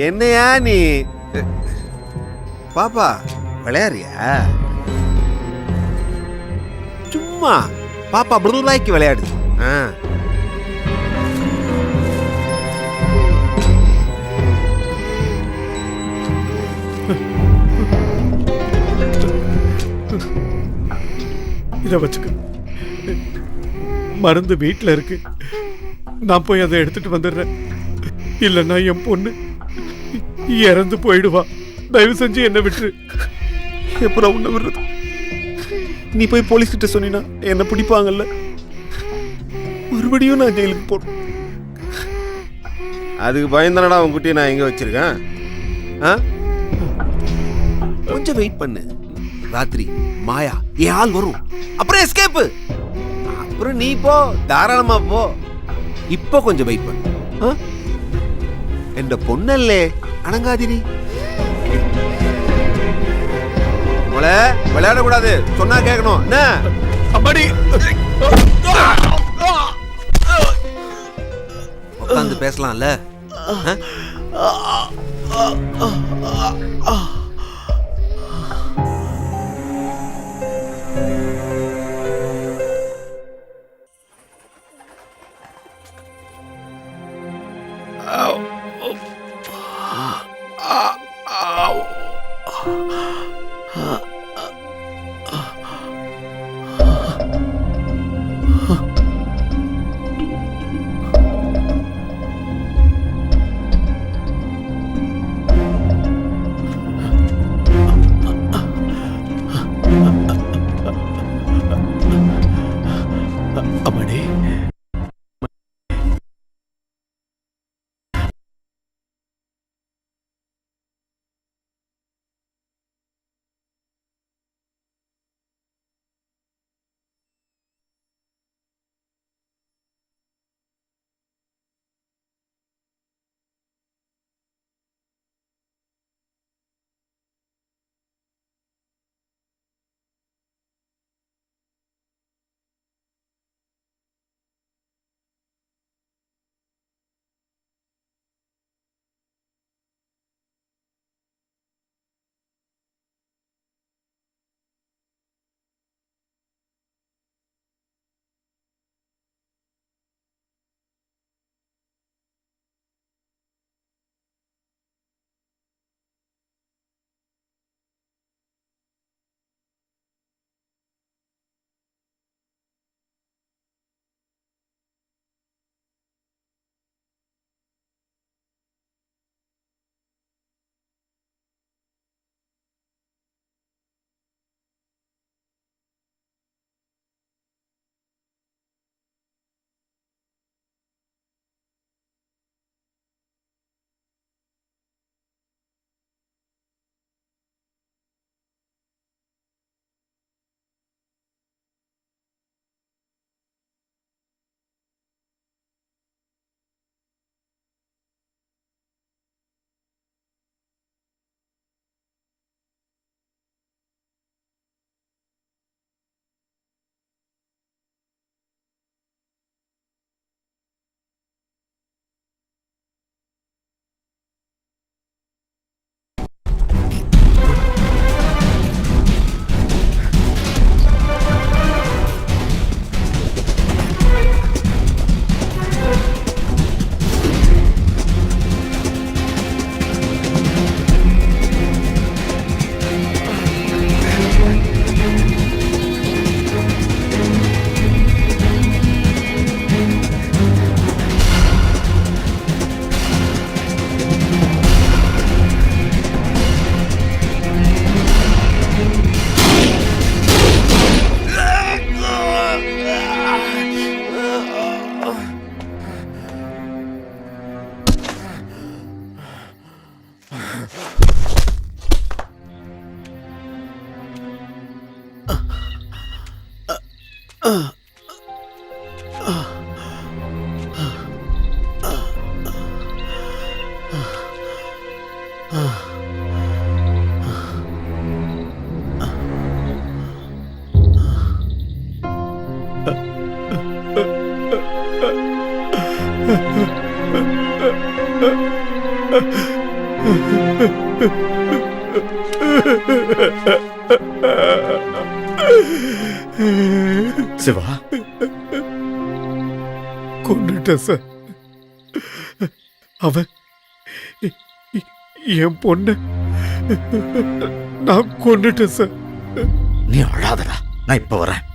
என்னையா நீ? பாப்பா விளையாடுறியா? சும்மா பாப்பா புருளாய்க்கு விளையாடுது. இதை வச்சுக்க. மருந்து வீட்டில் இருக்கு, நான் போய் அதை எடுத்துட்டு வந்துடுறேன். இல்லைன்னா என் பொண்ணு இறந்து போயிடுவா. தயவு செஞ்சு என்ன விட்டுரு. எப்பறம் உன்னை விடுறது? நீ போய் போலீஸ் கிட்ட சொன்னா என்ன பிடிப்பாங்கல்ல, மறுபடியும் நான் ஜெயிலுக்கு போறேன். அதுக்கு பயந்தானடா அவன் குட்டியை நான் எங்க வச்சிருக்கேன். கொஞ்சம் வெயிட் பண்ணு. ராத்திரி மாயா என் ஆள் வரும், அப்புறம் எஸ்கேப். அப்புறம் நீ போ, தாராளமா போ. இப்போ கொஞ்சம் வெயிட் பண்ணு. என்ற பொண்ணல்லே, அணங்காதிரி. விளையாடக்கூடாது, சொன்னா கேட்கணும். என்ன அம்மாடி, உட்காந்து பேசலாம்ல. சிவா கொன்னுட்டேன் சார். அவன் என் பொண்ண நான் கொன்னுட்டேன் சார். நீ அழாதடா, நான் இப்ப வரேன்.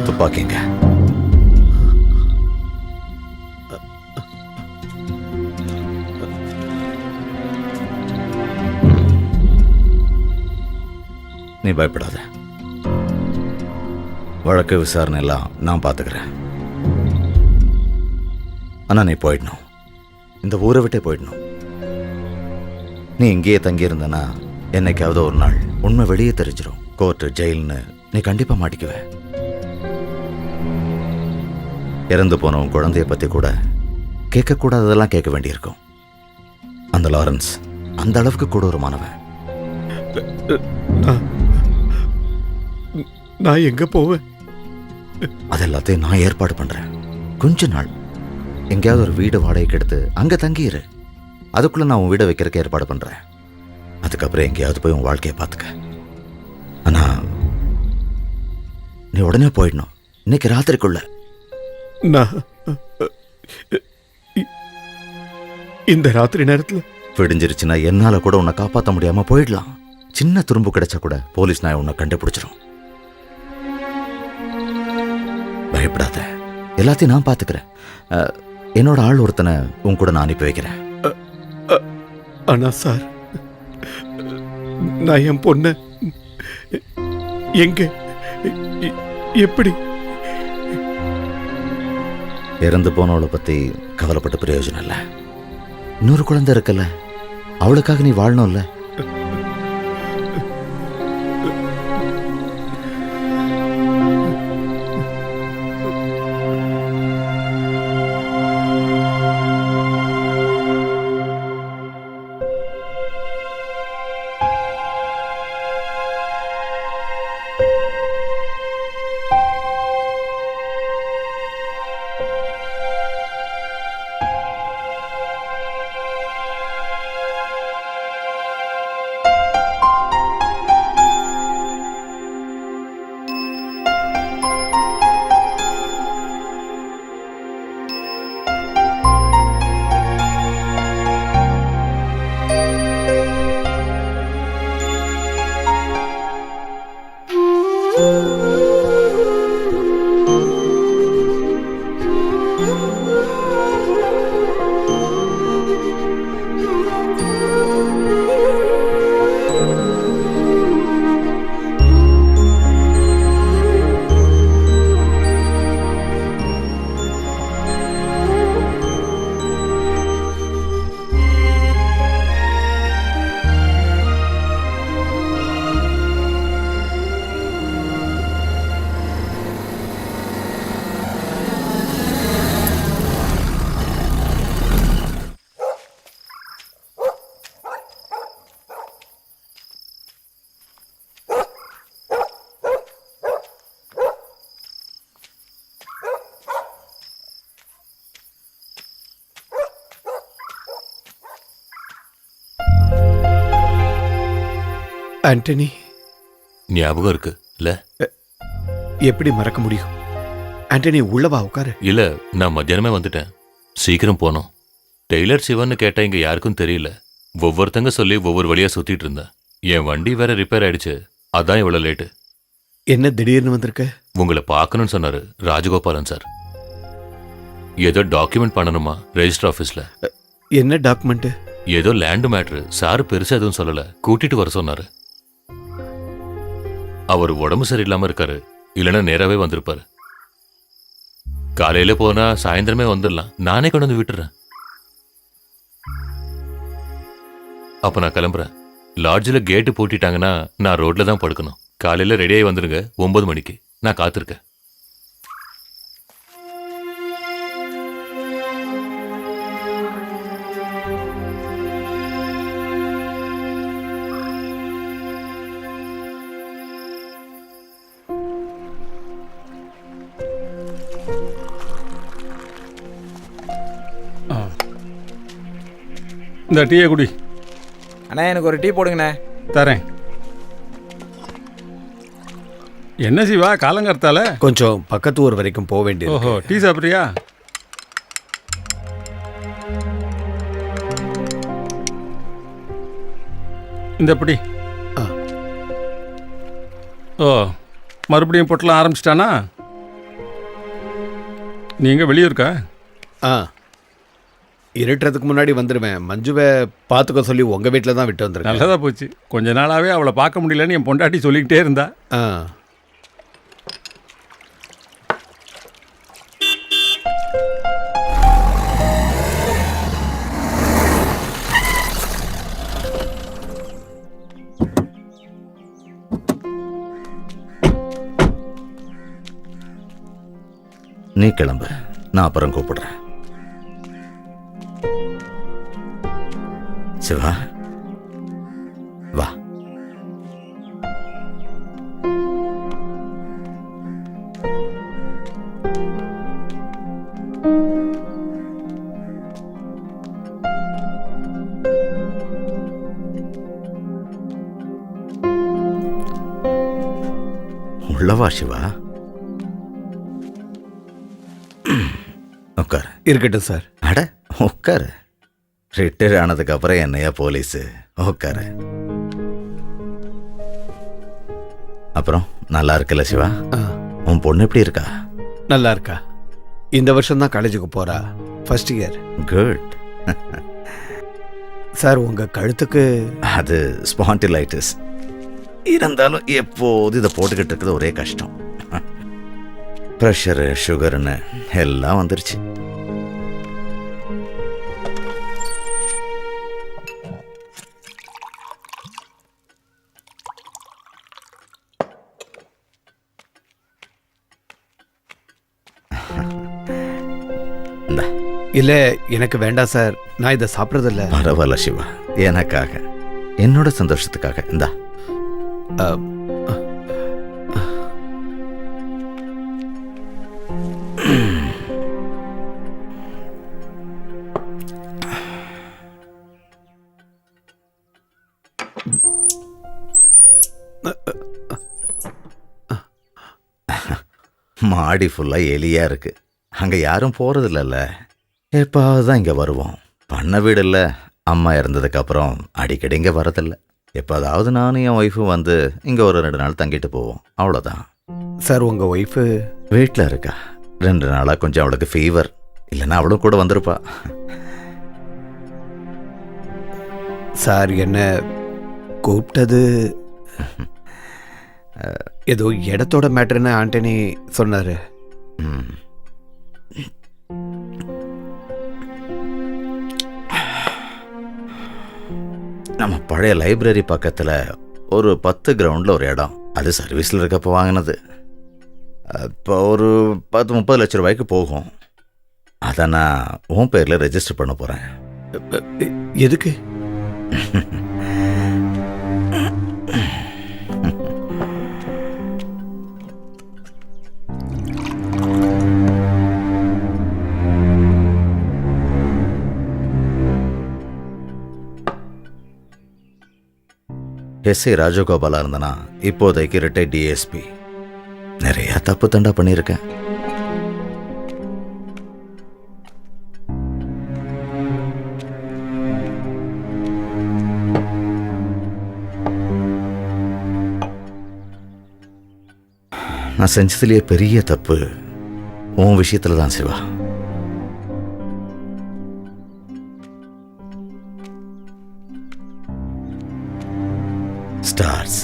துப்பாக்கிங்க. நீ பயப்படாத. வழக்கு விசாரணை எல்லாம் நான் பார்த்துக்கிறேன். ஆனா நீ போயிடணும், இந்த ஊரை விட்டே போயிடணும். நீ இங்கேயே தங்கியிருந்தனா என்னைக்காவது ஒரு நாள் உண்மை வெளியே தெரிஞ்சிடும். கோர்ட்டு ஜெயில்னு நீ கண்டிப்பா மாட்டிக்குவ. இறந்து போன உன் குழந்தைய பத்தி கூட கேட்கக்கூடாததெல்லாம் கேட்க வேண்டியிருக்கும். அந்த லாரன்ஸ் அந்த அளவுக்கு கொடூரமானவன். நான் எங்க போவேன்? அதெல்லாத்தையும் நான் ஏற்பாடு பண்றேன். கொஞ்ச நாள் எங்கேயாவது ஒரு வீடு வாடகைக்கு எடுத்து அங்க தங்கியிரு. அதுக்குள்ள நான் உன் வீடை வைக்கிறதுக்கு ஏற்பாடு பண்றேன். அதுக்கப்புறம் எங்கேயாவது போய் உன் வாழ்க்கையை பார்த்துக்க. ஆனா நீ உடனே போயிடணும், இன்னைக்கு ராத்திரிக்குள்ள. நான் இந்த ராத்திரி நேரத்துல விடிஞ்சிருச்சுன்னா என்னால கூட உன்னை காப்பாற்ற முடியாம போயிடலாம். சின்ன துரும்பு கிடைச்சா கூட போலீஸ் நான் உன்னை கண்டுபிடிச்சிரும். பயப்படாத, எல்லாத்தையும் நான் பாத்துக்கிறேன். என்னோட ஆள் ஒருத்தனை உன் கூட நான் அனுப்பி வைக்கிறேன். ஆனா சார், நான் என் பொண்ண எங்க எப்படி? இறந்து போனவளை பத்தி கவலைப்பட்ட பிரயோஜனம் இல்லை. இன்னொரு குழந்தை இருக்கல, அவளுக்காக நீ வாழணும்ல. ஆண்டனி, ஞாபகம் இருக்கு இல்ல? எப்படி மறக்க முடியும்? ஆண்டனி, உள்ளவா உட்காரு. இல்ல, நான் மத்தியானமே வந்துட்டேன். சீக்கிரம் போனோம். டெய்லர் சிவன்னு கேட்டா இங்க யாருக்கும் தெரியல. ஒவ்வொருத்தங்க சொல்லி ஒவ்வொரு வழியா சுத்திட்டு இருந்தேன். என் வண்டி வேற ரிப்பேர் ஆயிடுச்சு, அதான் இவ்வளவு லேட்டு. என்ன திடீர்னு வந்திருக்க? உங்களை பார்க்கணும்னு சொன்னாரு ராஜகோபாலன் சார். ஏதோ டாக்குமெண்ட் பண்ணணுமா ரெஜிஸ்டர் ஆபீஸ்ல. என்ன டாக்குமெண்ட்? ஏதோ லேண்ட் மேட்ரு. சார் பெருசா எதுவும் சொல்லல, கூட்டிட்டு வர சொன்னாரு. அவர் உடம்பு சரியில்லாம இருக்காரு, இல்லைன்னா நேராவே வந்திருப்பாரு. காலையில போனா சாயந்தரமே வந்துடலாம், நானே கொண்டு வந்து விட்டுறேன். அப்ப நான் கிளம்புறேன். லாட்ஜில் கேட்டு பூட்டிட்டாங்கன்னா நான் ரோட்ல தான் படுக்கணும். காலையில ரெடியாகி வந்துருங்க 9 மணிக்கு. நான் காத்திருக்கேன். இந்த டீயை குடி. அண்ணா எனக்கு ஒரு டீ போடுங்கண்ணே. தரேன். என்ன சிவா காலங்கர்த்தால? கொஞ்சம் பக்கத்து ஊர் வரைக்கும் போக வேண்டியது. ஓஹோ, டீ சாப்பிட்றியா? இந்த எப்படி? ஓ, மறுபடியும் பொட்டலாம் ஆரம்பிச்சிட்டானா? நீங்கள் வெளியூருக்கா? இருட்டுறதுக்கு முன்னாடி வந்துடுவேன். மஞ்சுவை பார்த்துக்க சொல்லி உங்கள் வீட்டில் தான் விட்டு வந்துருக்கேன். நல்லதாக போச்சு. கொஞ்ச நாளாகவே அவளை பார்க்க முடியலன்னு என் பொண்டாட்டி சொல்லிக்கிட்டே இருந்தா. நீ கிளம்பு, நான் அப்புறம் கூப்பிடுறேன். சிவா வா. உள்ளவா சிவா. உட்காரு. இருக்கட்டும் சார். அட உட்காரு. ரிட்டையர் ஆனதுக்கு அப்புறம் என்னையா போலீஸு. உட்காரு. அப்புறம் நல்லா இருக்குல்ல சிவா? உன் பொண்ணு எப்படி இருக்கா? நல்லா இருக்கா. இந்த வருஷம் தான் காலேஜுக்கு போறா. First year. குட். சார் உங்க கழுத்துக்கு அது ஸ்பாண்டிலைட்டிஸ். இருந்தாலும் எப்போது இதை போட்டுக்கிட்டு இருக்கிறது ஒரே கஷ்டம். ப்ரெஷரு சுகர்னு எல்லாம் வந்துருச்சு. இல்ல எனக்கு வேண்டாம் சார். நான் இதை சாப்பிட்றதில்ல. பரவாயில்ல சிவா, எனக்காக, என்னோட சந்தோஷத்துக்காக இந்தா. மாடி ஃபுல்லா எலியா இருக்கு. அங்க யாரும் போறது இல்லைல்ல. எப்பாவது தான் இங்க வருவோம். பண்ண வீடு இல்லை. அம்மா இறந்ததுக்கு அப்புறம் அடிக்கடி இங்கே வரதில்லை. எப்போதாவது நானும் என் ஒய்ஃபும் வந்து இங்கே ஒரு 2 நாள் தங்கிட்டு போவோம், அவ்வளோதான். சார் உங்கள் ஒய்ஃபு வீட்டில் இருக்கா. 2 நாளாக கொஞ்சம் அவளுக்கு ஃபீவர். இல்லைன்னா அவளும் கூட வந்திருப்பா. சார் என்ன கூப்பிட்டது ஏதோ இடத்தோட மேட்டர்னு ஆண்டனி சொன்னார். நம்ம பழைய லைப்ரரி பக்கத்தில் ஒரு 10 கிரவுண்டில் ஒரு இடம். அது சர்வீஸில் இருக்கப்போ வாங்கினது. இப்போ ஒரு 10-30 லட்சம் ரூபாய்க்கு போகும். அதை நான் உன் பேரில் ரெஜிஸ்டர் பண்ண போகிறேன். எதுக்கு? எஸ்ஐ ராஜகோபாலா இருந்தனா இப்போதைக்கு ரிட்டையர்ட் டிஎஸ்பி. நிறைய தப்பு தண்டா பண்ணியிருக்கேன். நான் செஞ்சதுலேயே பெரிய தப்பு உன் விஷயத்துல தான் சிவா. ஸ்டார்ஸ்,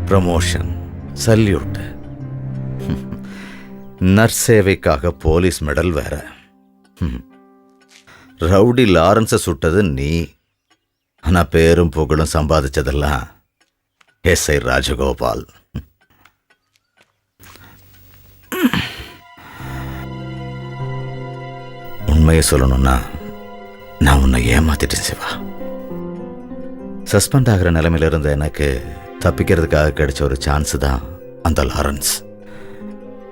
ப்ரமோஷன், சல்யூட், நற்சேவைக்காக போலீஸ் மெடல் வேற. ரவுடி லாரன்ஸை சுட்டது நீ. ஆனால் பேரும் புகழும் சம்பாதிச்சதெல்லாம் எஸ்ஐ ராஜகோபால். உண்மையை சொல்லணும்னா நான் உன்னை ஏமாத்திட்டேன் சிவா. சஸ்பெண்ட் ஆகிற நிலைமையில இருந்த எனக்கு தப்பிக்கிறதுக்காக கிடைச்ச ஒரு சான்ஸ் தான் அந்த லாரன்ஸ்.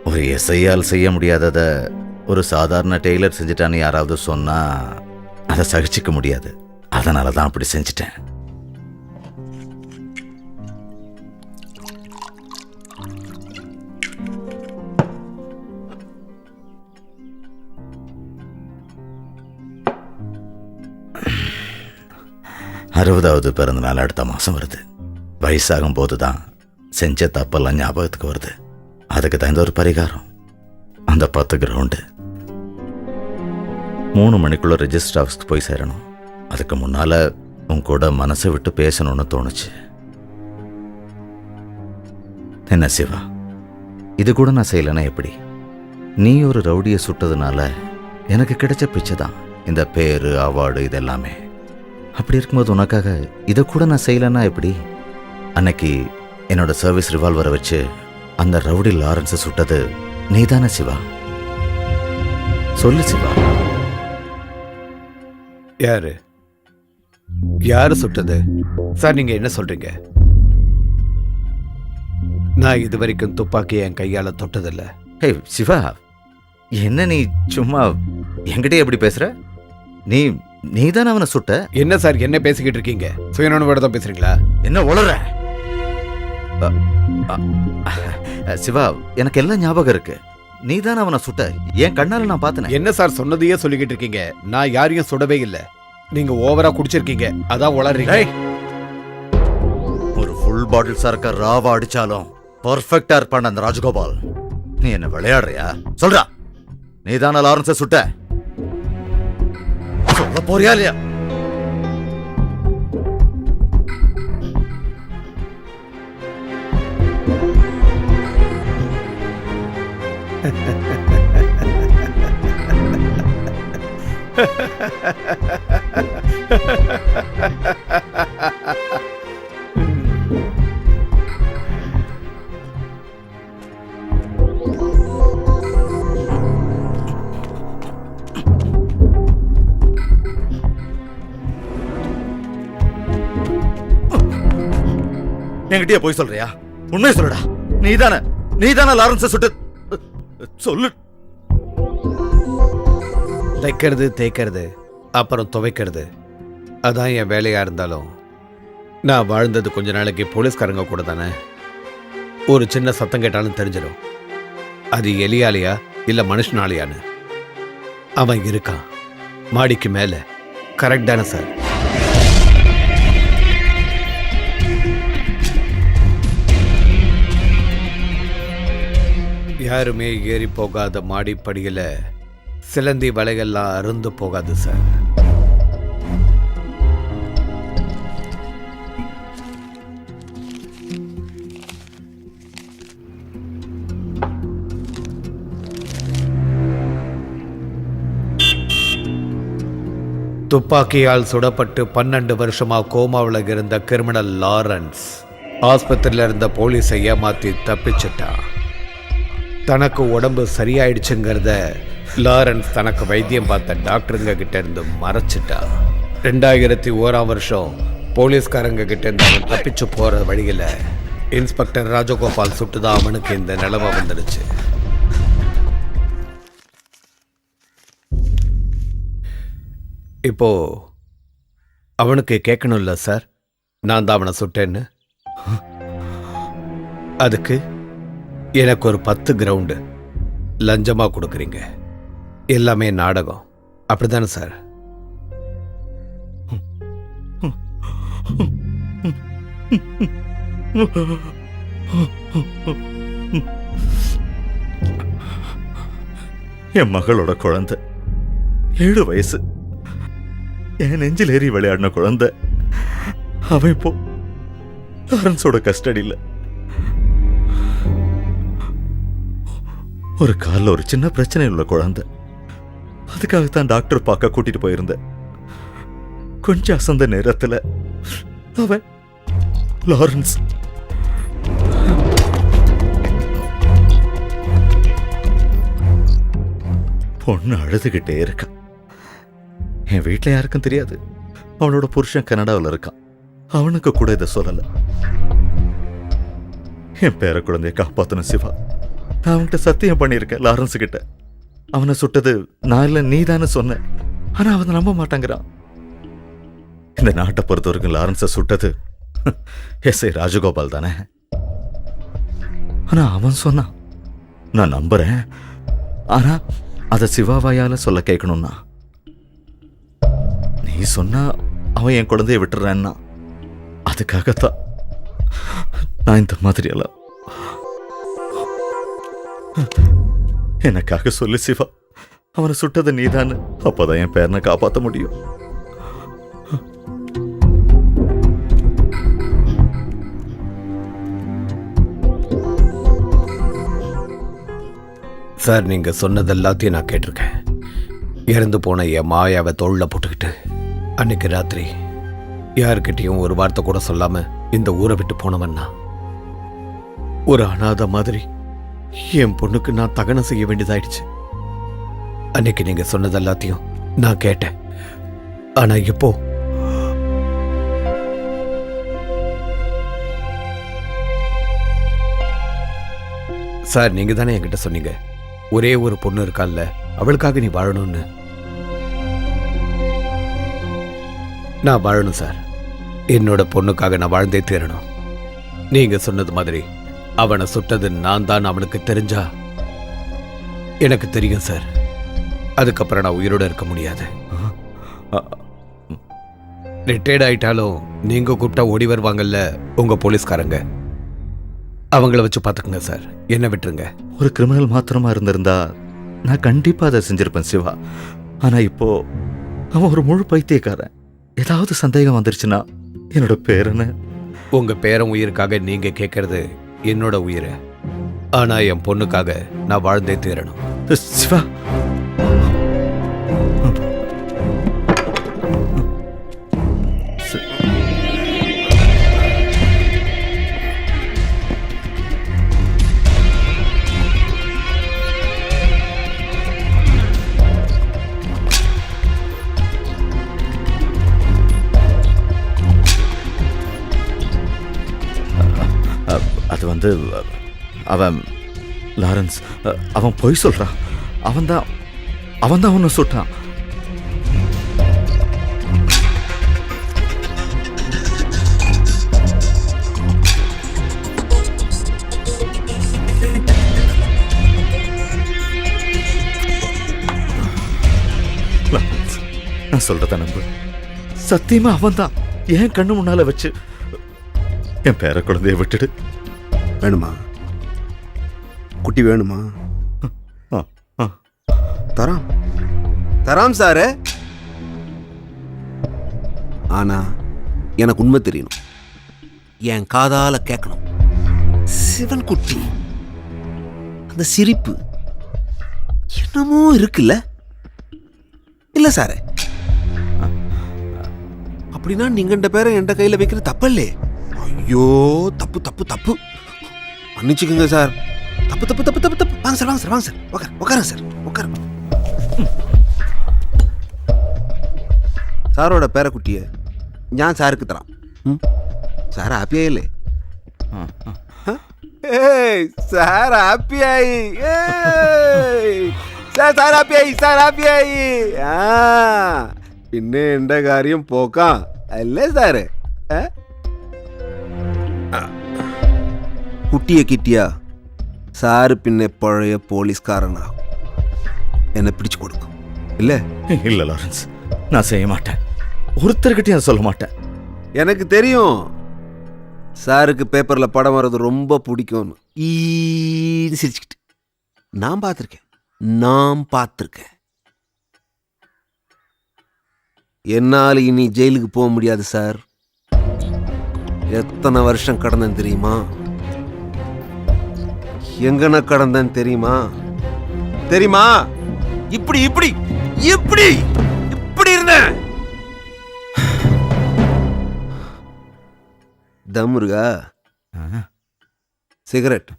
ஒரு எஸ்ஐயால் செய்ய முடியாததை ஒரு சாதாரண டெய்லர் செஞ்சுட்டான்னு யாராவது சொன்னா அதை சகிச்சிக்க முடியாது. அதனால தான் அப்படி செஞ்சிட்டேன். அறுபதாவது பிறந்த நாள் அடுத்த மாதம் வருது. வயசாகும் போது தான் செஞ்ச தப்பெல்லாம் ஞாபகத்துக்கு வருது. அதுக்கு தான் இந்த ஒரு பரிகாரம். அந்த 10 கிரவுண்டு 3 மணிக்குள்ள ரெஜிஸ்டர் ஆஃபீஸ்க்கு போய் சேரணும். அதுக்கு முன்னால் உன் கூட மனசை விட்டு பேசணும்னு தோணுச்சு. என்ன சிவா, இது கூட நான் செய்யலைன்னா எப்படி? நீ ஒரு ரவுடியை சுட்டதுனால எனக்கு கிடைச்ச பிச்சை தான் இந்த பேரு, அவார்டு, இதெல்லாமே. அப்படி இருக்கும்போது உனக்காக இதை கூட நான் செய்யலைன்னா எப்படி? அன்னைக்கு என்னோட சர்வீஸ் ரிவால்வரை வச்சு அந்த ரவுடி லாரன்ஸை சுட்டது நீதானே சிவா? சொல்லு சிவா. யாரு யாரு சுட்டது? சார், நீங்க என்ன சொல்றீங்க? நான் இது வரைக்கும் துப்பாக்கி என் கையால தொட்டதில்லை. ஹே சிவா, என்ன நீ சும்மா என்கிட்டயே எப்படி பேசுற? நீதானே அவனை சுட்ட? என்ன சார் என்ன பேசிக்கிட்டு இருக்கீங்க? சுயநலவோட தான் பேசுறீங்களா? என்ன உளற? சிவா, எனக்கு எல்லாம் ஞாபகம் இருக்கு. நீதானே அவனை சுட்ட. என் கண்ணால நான் பார்த்தேன். என்ன சார் சொன்னதையே சொல்லிக்கிட்டு இருக்கீங்க? நான் யாரையும் சுடவே இல்லை. நீங்க ஓவரா குடிச்சிருக்கீங்க, அதான் உளறீங்க. ஒரு ஃபுல் பாட்டில் சரக்க ராவா அடிச்சாலும் பர்ஃபெக்டா இருப்பான் அந்த ராஜகோபால். நீ என்ன விளையாடுறியா? சொல்றா, நீதானே லாரன்ஸை சுட்ட? சொல்ல போறியா இல்லையா? என்கிட்டயே போய் சொல்றியா? உண்மையை சொல்லுடா. நீதானே லாரன்ஸை சுட்டு சொல்லு. தைக்கிறது, தேய்க்கிறது, அப்புறம் துவைக்கிறது, அதான் என் வேலையா இருந்தாலும் நான் வாழ்ந்தது கொஞ்ச நாளைக்கு போலீஸ்காரங்க கூட தானே. ஒரு சின்ன சத்தம் கேட்டாலும் தெரிஞ்சிடும் அது எலியாலையா இல்ல மனுஷனாலையான்னு. அவன் இருக்கான் மாடிக்கு மேல. கரெக்ட் தானே சார்? யாருமே ஏறி போகாத மாடிப்படியில சிலந்தி வலைகள்லாம் அருந்து போகாது சார். துப்பாக்கியால் சுடப்பட்டு 12 வருஷமா கோமாவில் இருந்த கிரிமினல் லாரன்ஸ் ஆஸ்பத்திரியில இருந்த போலீஸை ஏமாத்தி தப்பிச்சிட்டான். தனக்கு உடம்பு சரியாயிடுச்சுங்கிறத லாரன்ஸ் தனக்கு வைத்தியம் பார்த்த டாக்டருங்க கிட்ட இருந்து மறைச்சிட்டா. 2001 வருஷம் போலீஸ்காரங்க கிட்ட இருந்து அவன் தப்பிச்சு போற வழியில இன்ஸ்பெக்டர் ராஜகோபால் சுட்டுதான் அவனுக்கு இந்த நிலைமை வந்துடுச்சு. இப்போ அவனுக்கு கேட்கணும்ல சார், நான் தான் அவனை சுட்டேன்னு. அதுக்கு எனக்கு ஒரு 10 கிரவுண்டு லஞ்சமா கொடுக்குறீங்க. எல்லாமே நாடகம், அப்படிதானே சார்? என் மகளோட குழந்தை, 7 வயசு, என் நெஞ்சில் ஏறி விளையாடின குழந்தை. அவன் இப்போ லாரன்ஸோட கஸ்டடியில். ஒரு காலில் ஒரு சின்ன பிரச்சனை உள்ள குழந்தை. அதுக்காகத்தான் டாக்டர் பார்க்க கூட்டிட்டு போயிருந்தேன். கொஞ்சம் அசந்த நேரத்தில் அவன் லாரன்ஸ் பொண்ணு அழுதுகிட்டே இருக்கான். என் வீட்டில் யாருக்கும் தெரியாது. அவளோட புருஷன் கனடாவில் இருக்கான். அவனுக்கு கூட இதை சொல்லல. என் பேர குழந்தைய காப்பாத்தணும் சிவா. நான் அவன்கிட்ட சத்தியம் பண்ணியிருக்கேன் லாரன்ஸ் கிட்ட. அவனை சுட்டது நான் இல்லை நீ தானே சொன்ன. ஆனா அவன் நம்ப மாட்டாங்கிறான். இந்த நாட்டை பொறுத்த வரைக்கும் லாரன்ஸை சுட்டது எஸ்ஐ ராஜகோபால் தானே. ஆனா அவன் சொன்னான். நான் நம்புறேன். ஆனா அதை சிவாவாயால சொல்ல கேட்கணும்னா நீ சொன்னா அவன் என் குழந்தைய விட்டுறான்னா அதுக்காகத்தான் நான் இந்த மாதிரியெல்லாம். எனக்காக சொல்லு சிவா, அவனை சுட்டது நீதானு. அப்பதான் என் பேரனை காப்பாற்ற முடியும். சார், நீங்க சொன்னதெல்லாத்தையும் நான் கேட்டிருக்கேன். இறந்து போன என் மாயாவை தோளில் போட்டுக்கிட்டு அன்னைக்கு ராத்திரி யாருக்கிட்டையும் ஒரு வார்த்தை கூட சொல்லாம இந்த ஊரை விட்டு போனவன்னா ஒரு அனாதை மாதிரி என் பொண்ணுக்கு நான் தகனம் செய்ய வேண்டியதாயிடுச்சு. அன்னைக்கு நீங்க சொன்னதெல்லாத்தையும் நான் கேட்டேன். ஆனா இப்போ சார், நீங்க தானே என்கிட்ட சொன்னீங்க ஒரே ஒரு பொண்ணு இருக்கால்ல, அவளுக்காக நீ வாழணும்னு. நான் வாழணும் சார். என்னோட பொண்ணுக்காக நான் வாழ்ந்தே தீரணும். நீங்க சொன்னது மாதிரி அவனை சுட்டது நான் தான் அவனுக்கு தெரிஞ்சா எனக்கு தெரியும் சார். அதுக்கப்புறம் நான் உயிரோட இருக்க முடியாது. ரிட்டையர்ட் ஆயிட்டாலும் நீங்க கூப்பிட்டா ஓடி வருவாங்கல்ல உங்க போலீஸ்காரங்க, அவங்கள வச்சு பார்த்துக்குங்க சார். என்ன விட்டுருங்க. ஒரு கிரிமினல் மாத்திரமா இருந்திருந்தா நான் கண்டிப்பா அதை செஞ்சிருப்பேன் சிவா. ஆனா இப்போ அவன் ஒரு முழு பைத்தியக்காரன். ஏதாவது சந்தேகம் வந்துருச்சுன்னா என்னோட பேரனை. உங்க பேரன் உயிருக்காக நீங்க கேட்கறது என்னோட உயிரை. ஆனா என் பொண்ணுக்காக நான் வாழ்ந்தே தீரணும். சிவா, அது வந்து அவன் லாரன்ஸ், அவன் பொய் சொல்றான். அவன்தான் அவனை சுட்டான். நான் சொல்றத நம்பு. சத்தியமா அவன்தான் என் கண்ணு முன்னால வச்சு என் பேர குழந்தைய விட்டுடு. வேணுமா? குட்டி வேணுமா? தராம் தராம் சாரு. ஆனா எனக்கு உண்மை தெரியணும். என் காதால கேட்கணும். சிவன் குட்டி அந்த சிரிப்பு என்னமோ இருக்குல்ல? இல்ல சாரு, அப்படின்னா நீங்க இந்த பேரை என் கையில வைக்கிறது தப்பல்லே. ஐயோ, தப்பு தப்பு தப்பு, மன்னிச்சுக்குங்க சார். தப்பு தப்பு தப்பு தப்பு தப்பு. வாங்க சார், வாங்க சார், வாங்க சார், உட்காருங்க சார், உட்காருங்க. സാറോടെ പേരക്കുട്ടിയെ ഞാൻ സാർക്ക് തരാം. സാർ ഹാപ്പിയായില്ലേ? സാർ ഹാപ്പിയായി. സാർ ഹാപ്പിയായി, സാർ ഹാപ്പിയായി. ആ പിന്നെ എൻ്റെ കാര്യം പോക്കാം അല്ലേ സാറ്? കുട്ടിയെ കിട്ടിയ സാറ് പിന്നെ പഴയ പോലീസ്കാരനാകും. എന്നെ പിടിച്ചു കൊടുക്കും ഇല്ലേ? இல்ல லாரன்ஸ், நான் செய்ய மாட்டேன். ஒருத்தர்கிட்டையும் சொல்ல மாட்டேன். எனக்கு தெரியும் சாருக்கு பேப்பர்ல படம் வர்றது ரொம்ப பிடிக்கும்னு. சிரிச்சுக்கிட்டு நான் பார்த்துருக்கேன். என்னால் இனி ஜெயிலுக்கு போக முடியாது சார். எத்தனை வருஷம் கடந்தேன் தெரியுமா? எங்கன கடந்தேன் தெரியுமா? இப்படி இப்படி இப்படி இப்படி இருந்தேன். தம்முருகா, சிகரெட்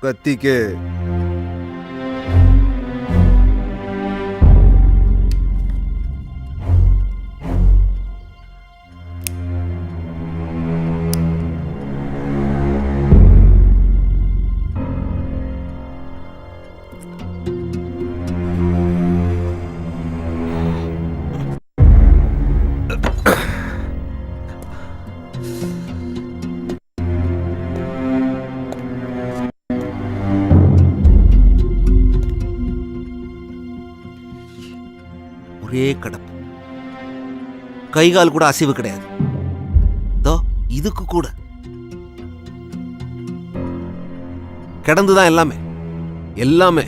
கத்திக்கு ஒரே கடப்பு. கை கால் கூட அசைவு கிடையாது. தோ இதுக்கு கூட கிடந்துதான் எல்லாமே எல்லாமே.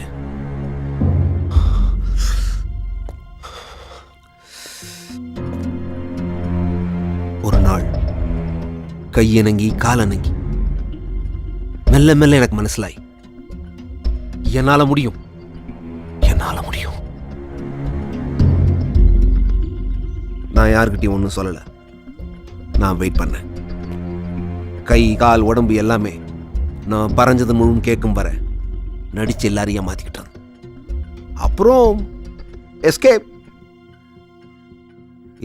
ஒரு நாள் கையணங்கி காலணங்கி மெல்ல மெல்ல எனக்கு மனசிலாய் என்னால முடியும், என்னால முடியும். நான் யாருக்கிட்டையும் ஒன்றும் சொல்லலை. நான் வெயிட் பண்ணேன். கை கால் உடம்பு எல்லாமே நான் பறஞ்சது முழுவதும் கேட்கும் வர நடிச்சு எல்லாரையும் ஏமாத்திக்கிட்டான். அப்புறம் எஸ்கேப்.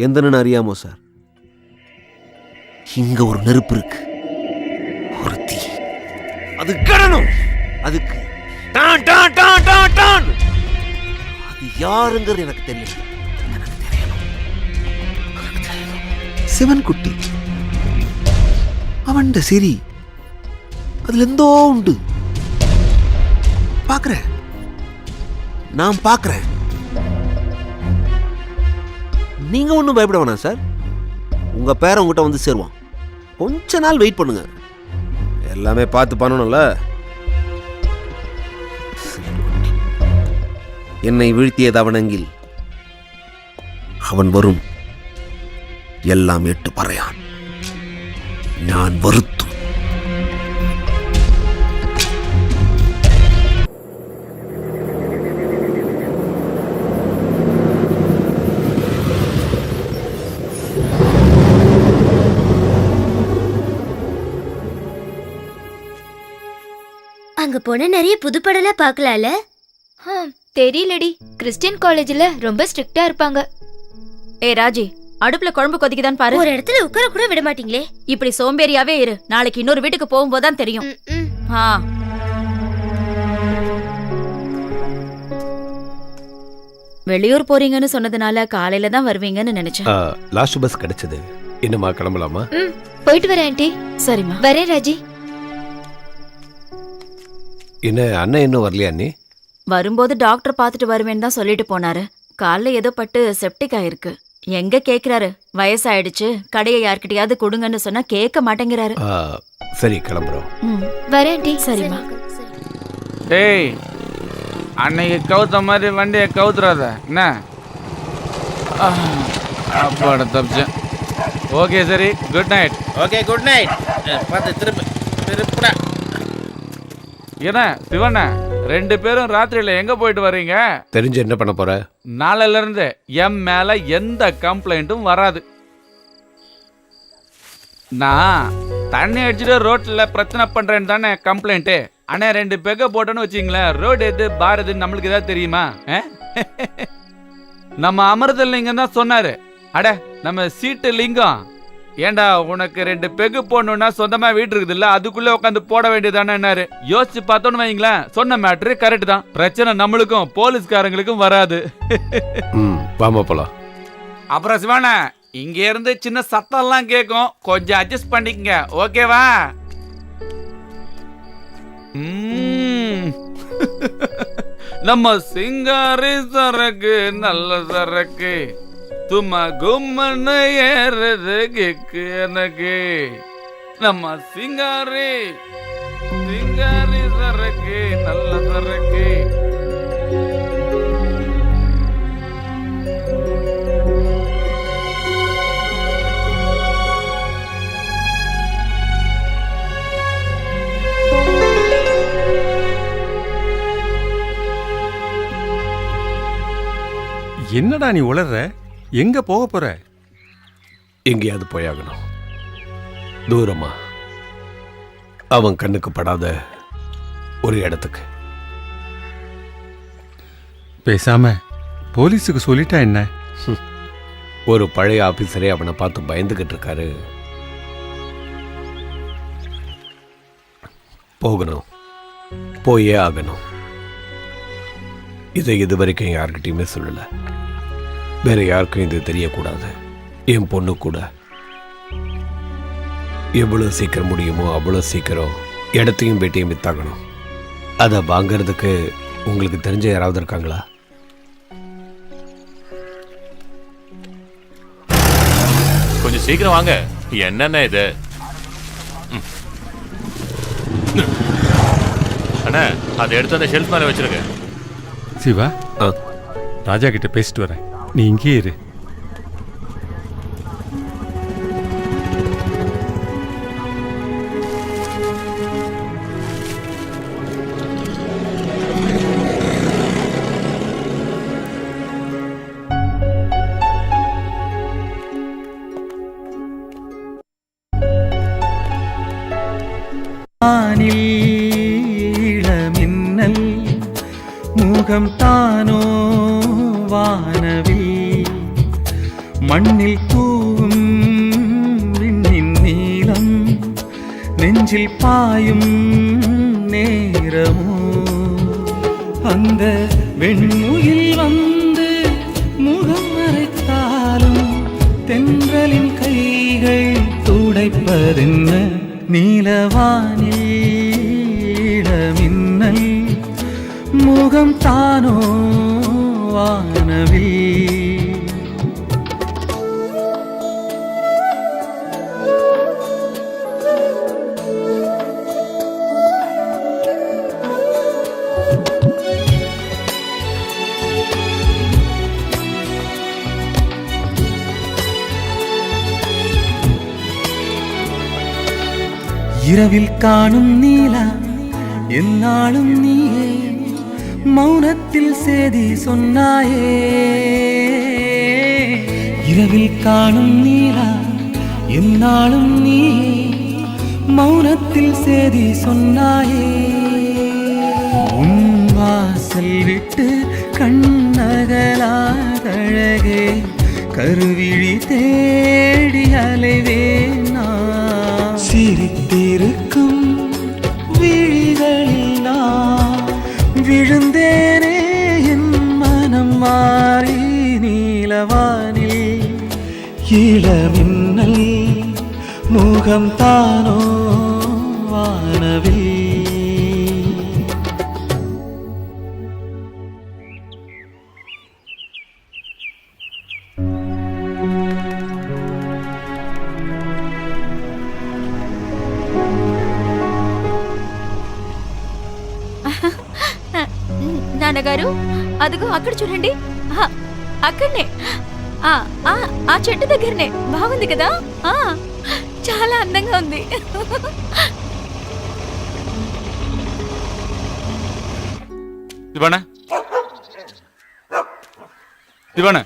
எந்தன்னு அறியாமோ சார், இங்க ஒரு நெருப்பு இருக்கு, ஒரு தீ. அது கடணும். அதுக்கு டான் டான் டான் டான் டான். அது யாருங்கிறது எனக்கு தெரியல. எனக்கு தெரியணும். சிவன் குட்டி அவன் சிரி அதுல எந்தோ உண்டு. பாக்குறேன், நான் பாக்குறேன். நீங்க ஒன்றும் பயப்பட வேணாம் சார். உங்க பேரை உங்ககிட்ட வந்து சேருவான். கொஞ்ச நாள் வெயிட் பண்ணுங்க. எல்லாமே பார்த்து பண்ணணும்ல. என்னை வீழ்த்தியது அவனங்கில் அவன் வரும். எல்லாம் எட்டு பறையான். நான் வருத்தும். அங்க போன நிறைய புதுப்படலாம் பார்க்கலாம்ல. தெரியலடி, கிறிஸ்டியன் காலேஜ்ல ரொம்ப ஸ்ட்ரிக்ட்டா இருப்பாங்க. ஏ ராஜி, அடுப்புல குழம்பு கொதிக்குதான்னு பாரு. ஒரு இடத்துல உட்கார கூட விட மாட்டீங்களே. இப்படி சோம்பேறியாவே இரு. நாளைக்கு இன்னொரு வீட்டுக்கு போகும்போதுதான் தெரியும். வெளியூர் போறீங்கன்னு சொன்னதுனால காலையில தான் வருவீங்கன்னு நினைச்சேன். லாஸ்ட் பஸ் கிடைச்சது. என்னமா கிளம்பலாமா? போயிட்டு வரேன் ஆண்டி. சரிம்மா. வரேன் ராஜி. என்ன அண்ணன் இன்னும் வரலையா? நீ வரும்போது டாக்டர் பார்த்துட்டு வருவேன்னு தான் சொல்லிட்டு போனாரு. காலில் ஏதோ பட்டு செப்டிக் ஆயிருக்கு. எங்க கேக்குறாரு? வயசாயிடுச்சு, கடையை யார்கிட்டயாவது கொடுங்கன்னு சொன்னா கேட்க மாட்டேங்கிறாரு. சரி கிளம்புறோம். வரேன் ஆண்டி. சரிம்மா. டேய், அன்னைக்கு கவுத்த மாதிரி வண்டியை கவுத்துறாத என்ன? அப்பாட தப்பிச்சேன். ஓகே சரி, good night. Okay good night. பார்த்து திருப்பு திருப்புடா. என்ன சிவண்ண, ரெண்டு பேரும் ராத்திரியில எங்க போயிட்டு வர்றீங்க? தெரிஞ்சு என்ன பண்ண போற? நாளையில இருந்து என் மேல எந்த கம்ப்ளைண்ட்டும் வராது. நான் தண்ணி அடிச்சுட்டு ரோட்ல பிரச்சனை பண்றேன்னு தானே கம்ப்ளைண்ட். ஆனா ரெண்டு பெக்க போட்டோன்னு வச்சுங்களேன், ரோடு எது பார் எதுன்னு நம்மளுக்கு ஏதாவது தெரியுமா? நம்ம அமிர்த லிங்கம் தான் சொன்னாரு. அட நம்ம சீட்டு லிங்கம், ஏண்டா உனக்கு ரெண்டு பெகு போடணும்னா சொந்தமா வீட்டு இருக்குது இல்ல, அதுக்குள்ள உட்காந்து போட வேண்டியதானே. யோசிச்சு பார்த்தோன்னு வைங்களேன், சொன்ன மேட்ரு கரெக்ட் தான். பிரச்சனை நம்மளுக்கும் போலீஸ்காரங்களுக்கும் வராது. வாமா போலாம். அப்புறம் சிவானா, இங்க இருந்து சின்ன சத்தம் எல்லாம் கேட்கும், கொஞ்சம் அட்ஜஸ்ட் பண்ணிக்கங்க, ஓகேவா? நம்ம சிங்காரி சரக்கு நல்ல சரக்கு, தும்மா கும்மன்னு ஏறது கிக்கு எனக்கு. நம்ம சிங்காரி சிங்காரி சரக்கு நல்ல சரக்கு. என்னடா நீ உளற? எங்க போக போற? எங்கேயாவது போயாகணும். தூரமா, அவன் கண்ணுக்கு படாத ஒரு இடத்துக்கு. பேசாம போலீஸுக்கு சொல்லிட்டா என்ன? ஒரு பழைய ஆபீசரே அவனை பார்த்து பயந்துகிட்டு இருக்காரு. போகணும், போயே ஆகணும். இதை இதுவரைக்கும் யார்கிட்டையுமே சொல்லல. வேற யாருக்கும் இது தெரியக்கூடாது. என் பொண்ணு கூட. எவ்வளவு சீக்கிரம் முடியுமோ அவ்வளோ சீக்கிரம் இடத்தையும் வீட்டையும் வித்தாகணும். அதை வாங்கிறதுக்கு உங்களுக்கு தெரிஞ்ச யாராவது இருக்காங்களா? கொஞ்சம் சீக்கிரம் வாங்க. என்னென்ன இது? அண்ணா, அதை எடுத்து அந்த ஷெல்ஃப் மேலே வச்சிருக்க. சிவா, ராஜா கிட்ட பேசிட்டு வரேன், நீ இங்கே இரு. மின்னல் முகம் தானோ வானவில் மண்ணில் தூவும் விண்ணின் நீளம் நெஞ்சில் பாயும் நேரமோ அந்த வெண்முகில் வந்து முகம் மறைத்தாலும் தென்றலின் கைகள் துடைப்பதென்ன நீலவானில் மின்னல் முகம் தானோ வானவில். இரவில் காணும் நீலா என்னாலும் நீயே மௌனத்தில் சேதி சொன்னாயே. இரவில் காணும் நீலா என்னாலும் நீயே மௌனத்தில் சேதி சொன்னாயே. உன் வாசல் விட்டு கண்ணகலாதழகே கருவிழி தேடி அலைவேனா சிரித்திருக்கும் விழிகளில் நான் விழுந்தேனே என் மனம் மாறி நீலவானில் இளமின்னல் முகம் தானோ வானவில். నాన్నగారు అదిగో అక్కడ చూడండి, అక్కడనే ఆ చెట్టు దగ్గరనే. బాగుంది కదా, చాలా అందంగా ఉంది. திவான, திவான,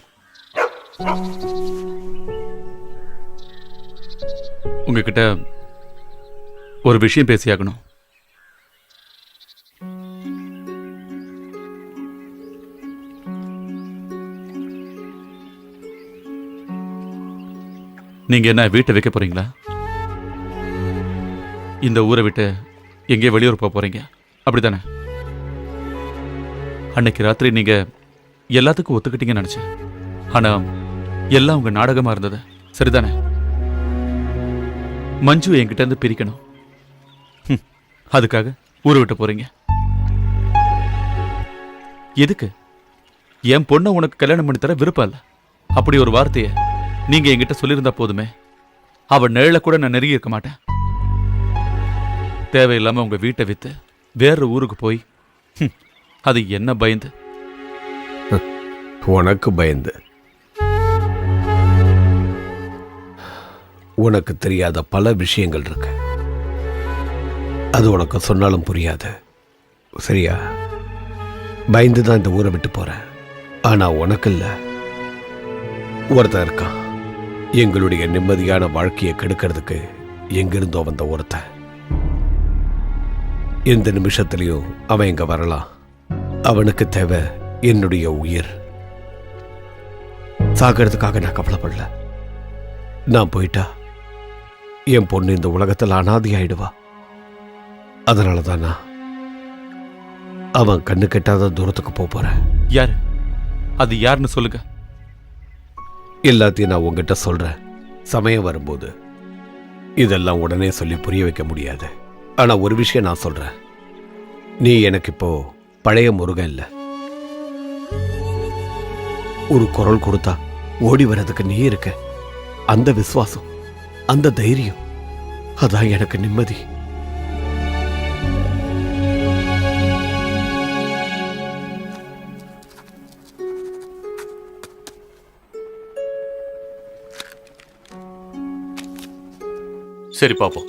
உங்ககிட்ட ஒரு விஷயம் பேசியாகணும். நீங்க என்ன வீட்டை வைக்க போறீங்களா? இந்த ஊரை விட்டு எங்கேயோ வெளியூர் போக போறீங்க, அப்படித்தானே? அன்னைக்கு ராத்திரி நீங்க எல்லாத்துக்கும் ஒத்துக்கிட்டீங்கன்னு நினைச்சேன். ஆனா எல்லாம் உங்க நாடகமா இருந்தது, சரிதானே? மஞ்சு என்கிட்ட இருந்து பிரிக்கணும், அதுக்காக ஊரை விட்டு போறீங்க. எதுக்கு? என் பொண்ணை உனக்கு கல்யாணம் பண்ணி தர விருப்பம் இல்லை. அப்படி ஒரு வார்த்தையை நீங்க என்கிட்ட சொல்லியிருந்தா போதுமே, அவ நிழல கூட நான் நெருங்கி இருக்க மாட்டேன். தேவையில்லாம உங்க வீட்டை வித்து வேற ஊருக்கு போய், அது என்ன பயந்து? உனக்கு பயந்து? உனக்கு தெரியாத பல விஷயங்கள் இருக்கு, அது உனக்கு சொன்னாலும் புரியாது, சரியா? பயந்து தான் இந்த ஊரை விட்டு போறேன். ஆனா உனக்கு இல்ல, ஒருத்தன் இருக்கான் எங்களுடைய நிம்மதியான வாழ்க்கையை கெடுக்கிறதுக்கு. எங்கிருந்தோ வந்த ஒருத்தன். எந்த நிமிஷத்திலையும் அவன் இங்க வரலாம். அவனுக்கு தேவை என்னுடைய உயிர். சாகிறதுக்காக நான் கவலைப்படல. நான் போயிட்டா என் பொண்ணு இந்த உலகத்தில் அனாதி ஆயிடுவா. அதனாலதான் நான் அவன் கண்ணு கெட்டாத தூரத்துக்கு போறேன். யாரு அது? யாருன்னு சொல்லுங்க. எல்லாத்தையும் நான் உங்ககிட்ட சொல்றேன், சமயம் வரும்போது. இதெல்லாம் உடனே சொல்லி புரிய வைக்க முடியாது. ஆனா ஒரு விஷயம் நான் சொல்றேன், நீ எனக்கு இப்போ பழைய முருகன் இல்ல. ஒரு குரல் கொடுத்தா ஓடி வர்றதுக்கு நீ இருக்க. அந்த விசுவாசம், அந்த தைரியம், அதான் எனக்கு நிம்மதி. சரி பாப்போம்.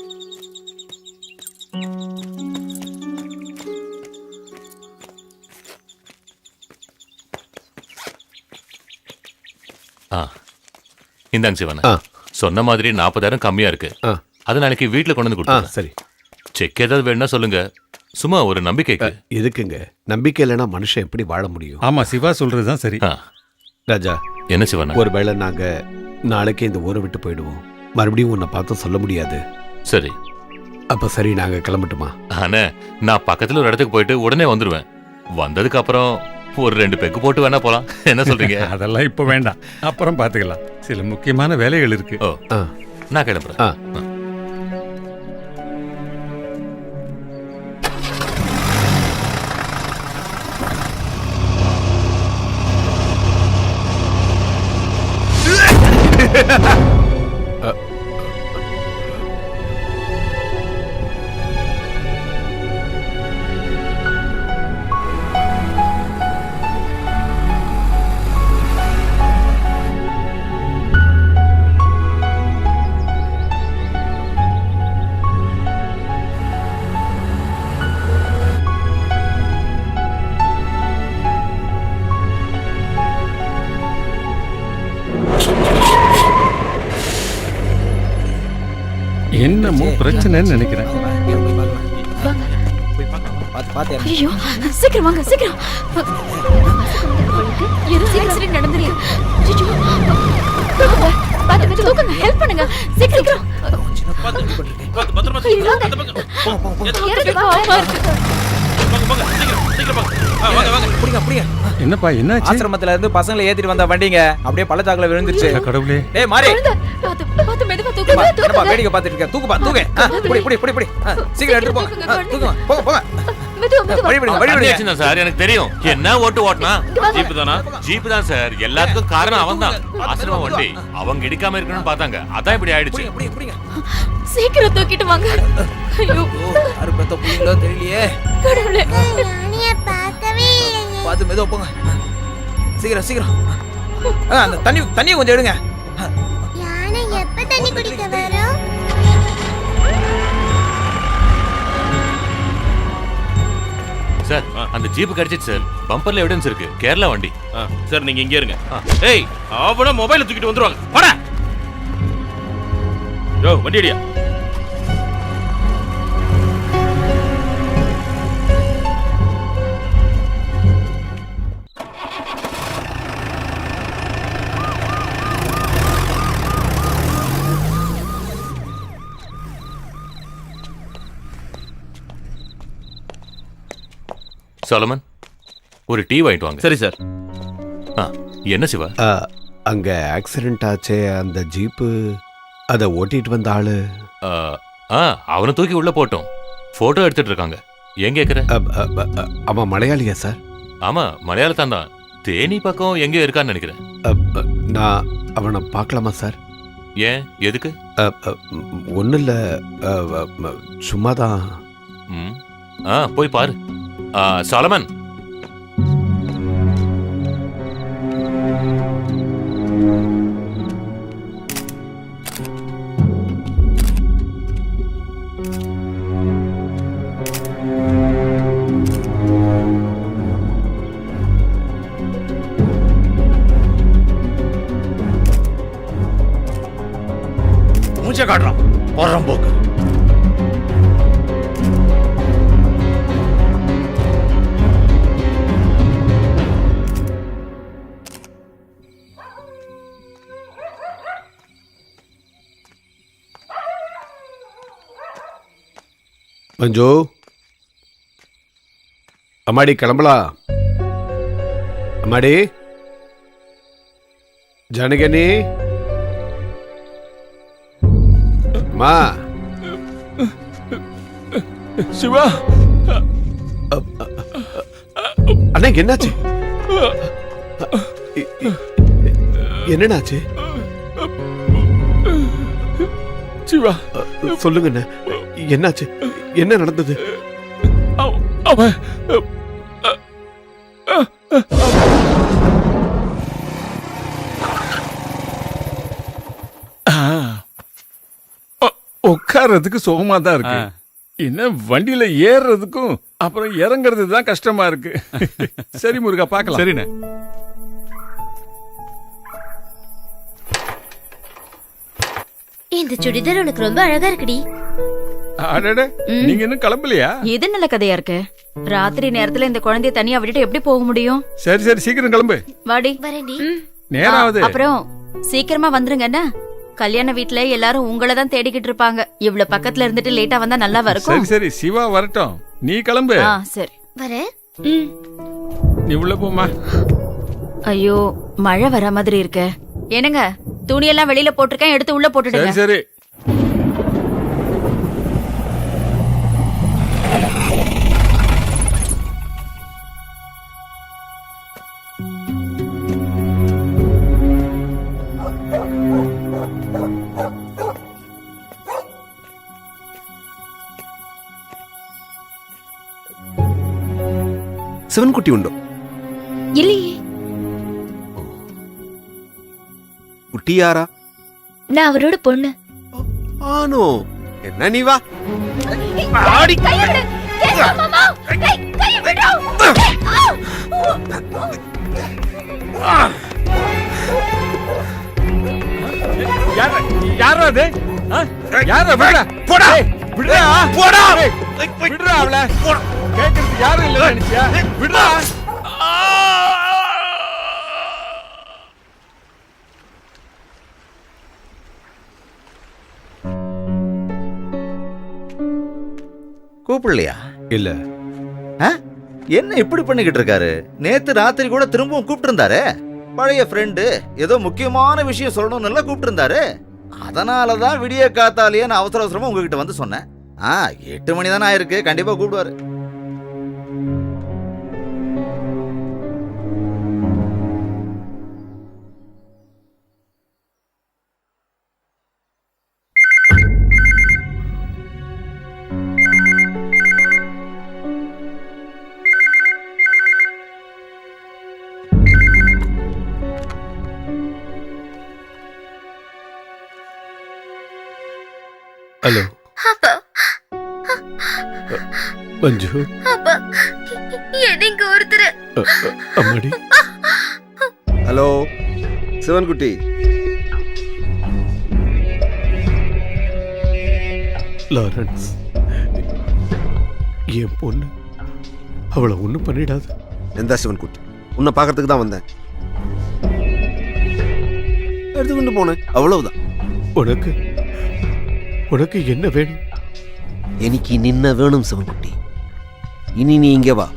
இந்தாங்க சிவன், சொன்ன மாதிரி 40,000 கம்மியா இருக்கு. அது நாளைக்கு வீட்டுல கொண்டு வந்து கொடுத்தா சரி. செக் ஏதாவது வேணும்னா சொல்லுங்க, சும்மா ஒரு நம்பிக்கைக்கு. எதுக்குங்க? நம்பிக்கை இல்லைன்னா மனுஷன் எப்படி வாழ முடியும்? ஆமா, சிவா சொல்றதுதான் சரி. ராஜா, என்ன சிவன்? ஒருவேளை நாங்க நாளைக்கு இந்த ஊரை விட்டு போயிடுவோம். மறுபடியும் உன்னை பார்த்து சொல்ல முடியாது. சரி. அப்ப சரி, நாங்க கிளம்பட்டுமா? ஆனா நான் பக்கத்துல ஒரு இடத்துக்கு போயிட்டு உடனே வந்துருவேன். வந்ததுக்கு அப்புறம் ஒரு 2 பெக்கு போட்டு வேணா போலாம். என்ன சொல்றீங்க? அதெல்லாம் இப்ப வேண்டாம், அப்புறம் பாத்துக்கலாம். சில முக்கியமான வேலைகள் இருக்கு. நான் கிளம்புறேன். என்னமோ பிரச்சனைன்னு நினைக்கிறேன். ஐயோ, சீக்கிரம் வாங்க, சீக்கிரம். ஏதோ ஆக்சிடென்ட் நடந்துருக்கு. ஐயோ, பாத்து தூக்குங்க, ஹெல்ப் பண்ணுங்க, சீக்கிரம். என்னப்பா என்னாச்சு? ஆசிரமத்துல இருந்து பசங்களை ஏத்திட்டு வந்த வண்டிங்க அப்படியே பள்ளத்தாக்குல விழுந்துருச்சு. கடவுளே. டேய் மாறி, பாத்து மெதுவா தூக்குங்க. என்னப்பா வேடிக்கை பார்த்துட்டு இருக்க? தூக்குப்பா, தூக்கு. புடி. சீக்கிரம் எடுத்து போங்க. போங்க. சார் எனக்கு தெரியும் என்ன ஓட்டுனா. ஜீப் தானா? ஜீப் தான் சார். எல்லாத்துக்கும் காரணம் அவன் தான். ஆசிரம வண்டி அவங்க இடிக்காம இருக்கணும்னு பார்த்தாங்க, அதான் இப்படி ஆயிடுச்சு. சீக்கிரம் தூக்கிட்டு வாங்க. ஐயோ, யாரு பெத்த புள்ளைங்களோ தெரியலையே. கடவுளே, யானைய பார்க்கவே இல்லையே. பாத்து மெதுவா போங்க. சீக்கிரம். அந்த தண்ணியை கொஞ்சம் எடுங்க. யானை எப்ப தண்ணி குடிக்க வரும்? சார் அந்த ஜீப் கிடைச்சிச்சு சார். பம்பர்ல எவிடன்ஸ் இருக்கு. கேரளா வண்டி. சார் நீங்க இங்கே இருங்க. ஏய், அவன மொபைல தூக்கிட்டு வந்துருவாங்க. போடா. யோ, வண்டி அடியா. சாலமன், ஒரு டீ வாங்கிட்டு வாங்க. சரி சார். என்ன சிவா? அங்க ஆக்சிடென்ட் ஆச்சே, அந்த ஜீப்பு, அதை ஓட்டிட்டு வந்த ஆளு. அவனை தூக்கி உள்ள போட்டோம். போட்டோ எடுத்துட்டு இருக்காங்க. ஏன் கேக்குற? அவன் மலையாளியா சார்? ஆமா, மலையாளத்தான் தான். தேனி பக்கம் எங்கேயோ இருக்கான்னு நினைக்கிறேன். நான் அவனை பார்க்கலாமா சார்? ஏன், எதுக்கு? ஒன்றும் இல்லை, சும்மாதான். போய் பாரு. சாலமன், மூச்சை காட்டுறான் போடுறான் போக்கு. மஞ்சு, அம்மாடி கிளம்பலாம். அம்மாடி, ஜானகனி, அம்மா. சிவா, அண்ணா என்னாச்சு? என்னடாச்சு? சிவா சொல்லுங்க, என்னாச்சு? என்ன நடந்தது? அவன் உட்கார்றதுக்கு சுகமா தான் இருக்கு. என்ன வண்டியில ஏறுறதுக்கும் அப்புறம் இறங்குறது தான் கஷ்டமா இருக்கு. சரி முருகா, பார்க்கலாம். சரிண்ணே. இந்த சுடிதார் உனக்கு ரொம்ப அழகா இருக்குடி. அடடே, நீங்க இன்னும் கிளம்பலையா? இது நல்ல கதையா இருக்கு. ராத்திரி நேரத்துல இந்த குழந்தைய தனியா விட்டுட்டு எப்படி போக முடியும்? சரி சரி, சீக்கிரம் கிளம்பு. வாடி. வரேன்டி. நேராவது. அப்புறம் சீக்கிரமா வந்துருங்க என்ன? கல்யாண வீட்ல எல்லாரும் உங்களை தான் தேடிக்கிட்டு இருப்பாங்க. இவ்வளவு பக்கத்துல இருந்துட்டு லேட்டா வந்தா நல்லா இருக்கும். சரி சரி, சிவா வரட்டும், நீ கிளம்பு. சரி வரேன். நீ உள்ள போமா. ஐயோ, மழை வர மாதிரி இருக்கு. என்னங்க, துணியெல்லாம் வெளியில போட்டிருக்கேன், எடுத்து உள்ள போட்டுடுங்க. சரி சரி. சிவன்குட்டி உண்டோ? இல்லையே. குட்டி யாரா? நான் அவரோட பொண்ணு. ஆனோ, என்ன நீ வா. யாரா அது? யாரா? விடுறா, போடா, விடுறா, போடா, விடுறா அவளை. கேட்கறது யாரும் இல்ல நினைச்சியா? விடுறா. கூப்பிடலையா? இல்ல. என்ன இப்படி பண்ணிக்கிட்டு இருக்காரு? நேத்து ராத்திரி கூட திரும்பவும் கூப்பிட்டு இருந்தாரு. பழைய ஃப்ரெண்டு, ஏதோ முக்கியமான விஷயம் சொல்லணும்னு எல்லாம் கூப்பிட்டு இருந்தாரு. அதனாலதான் விடிய காத்தாலேயே நான் அவசர அவசரமா உங்ககிட்ட வந்து சொன்னேன். 8 மணி தானே ஆயிருக்கு, கண்டிப்பா கூப்பிடுவாரு. ஹலோ மஞ்சு. எனக்கு ஒருத்தர். அம்மாடி. ஹலோ சிவன்குட்டி. லாரன்ஸ், என் பொண்ணு, அவளை ஒன்றும் பண்ணிடாது. எந்த சிவன்குட்டி? உன்னை பார்க்கறதுக்கு தான் வந்தேன். எடுத்துக்கொண்டு போனேன், அவ்வளவுதான். உனக்கு உனக்கு என்ன வேணும்? எனக்கு நின்ன வேணும் சிவன்குட்டி. இனி நீ இங்கே வா.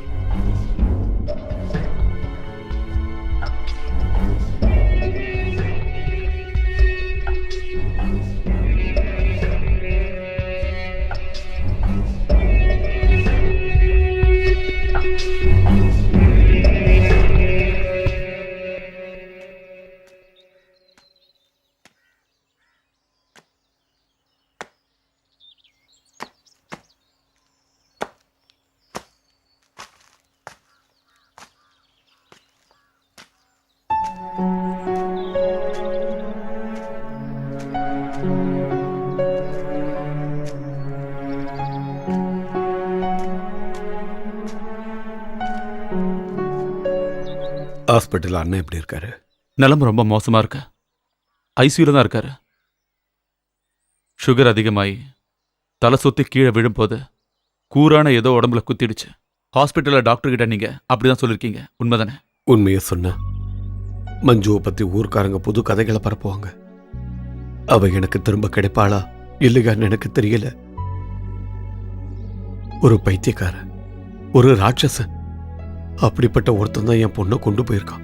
ஹாஸ்பிட்டல் அண்ணன் எப்படி இருக்காரு? நிலைமை ரொம்ப மோசமா இருக்கு. ஐசியூல தான் இருக்காரு. சுகர் அதிகமாகி தலை சுத்தி கீழே விழும்போது கூரான ஏதோ உடம்புல குத்திடுச்சு. ஹாஸ்பிட்டல்ல டாக்டர் கிட்ட நீங்க அப்படிதான் சொல்லிருக்கீங்க, உண்மைதானே? உண்மையை சொன்ன மஞ்சுவை பத்தி ஊர்க்காரங்க புது கதைகளை பரப்புவாங்க. அவ எனக்கு திரும்ப கிடைப்பாளா இல்லையான்னு எனக்கு தெரியல. ஒரு பைத்தியக்கார, ஒரு ராட்சசன், அப்படிப்பட்ட ஒருத்தன் தான் என் பொண்ணை கொண்டு போயிருக்கான்.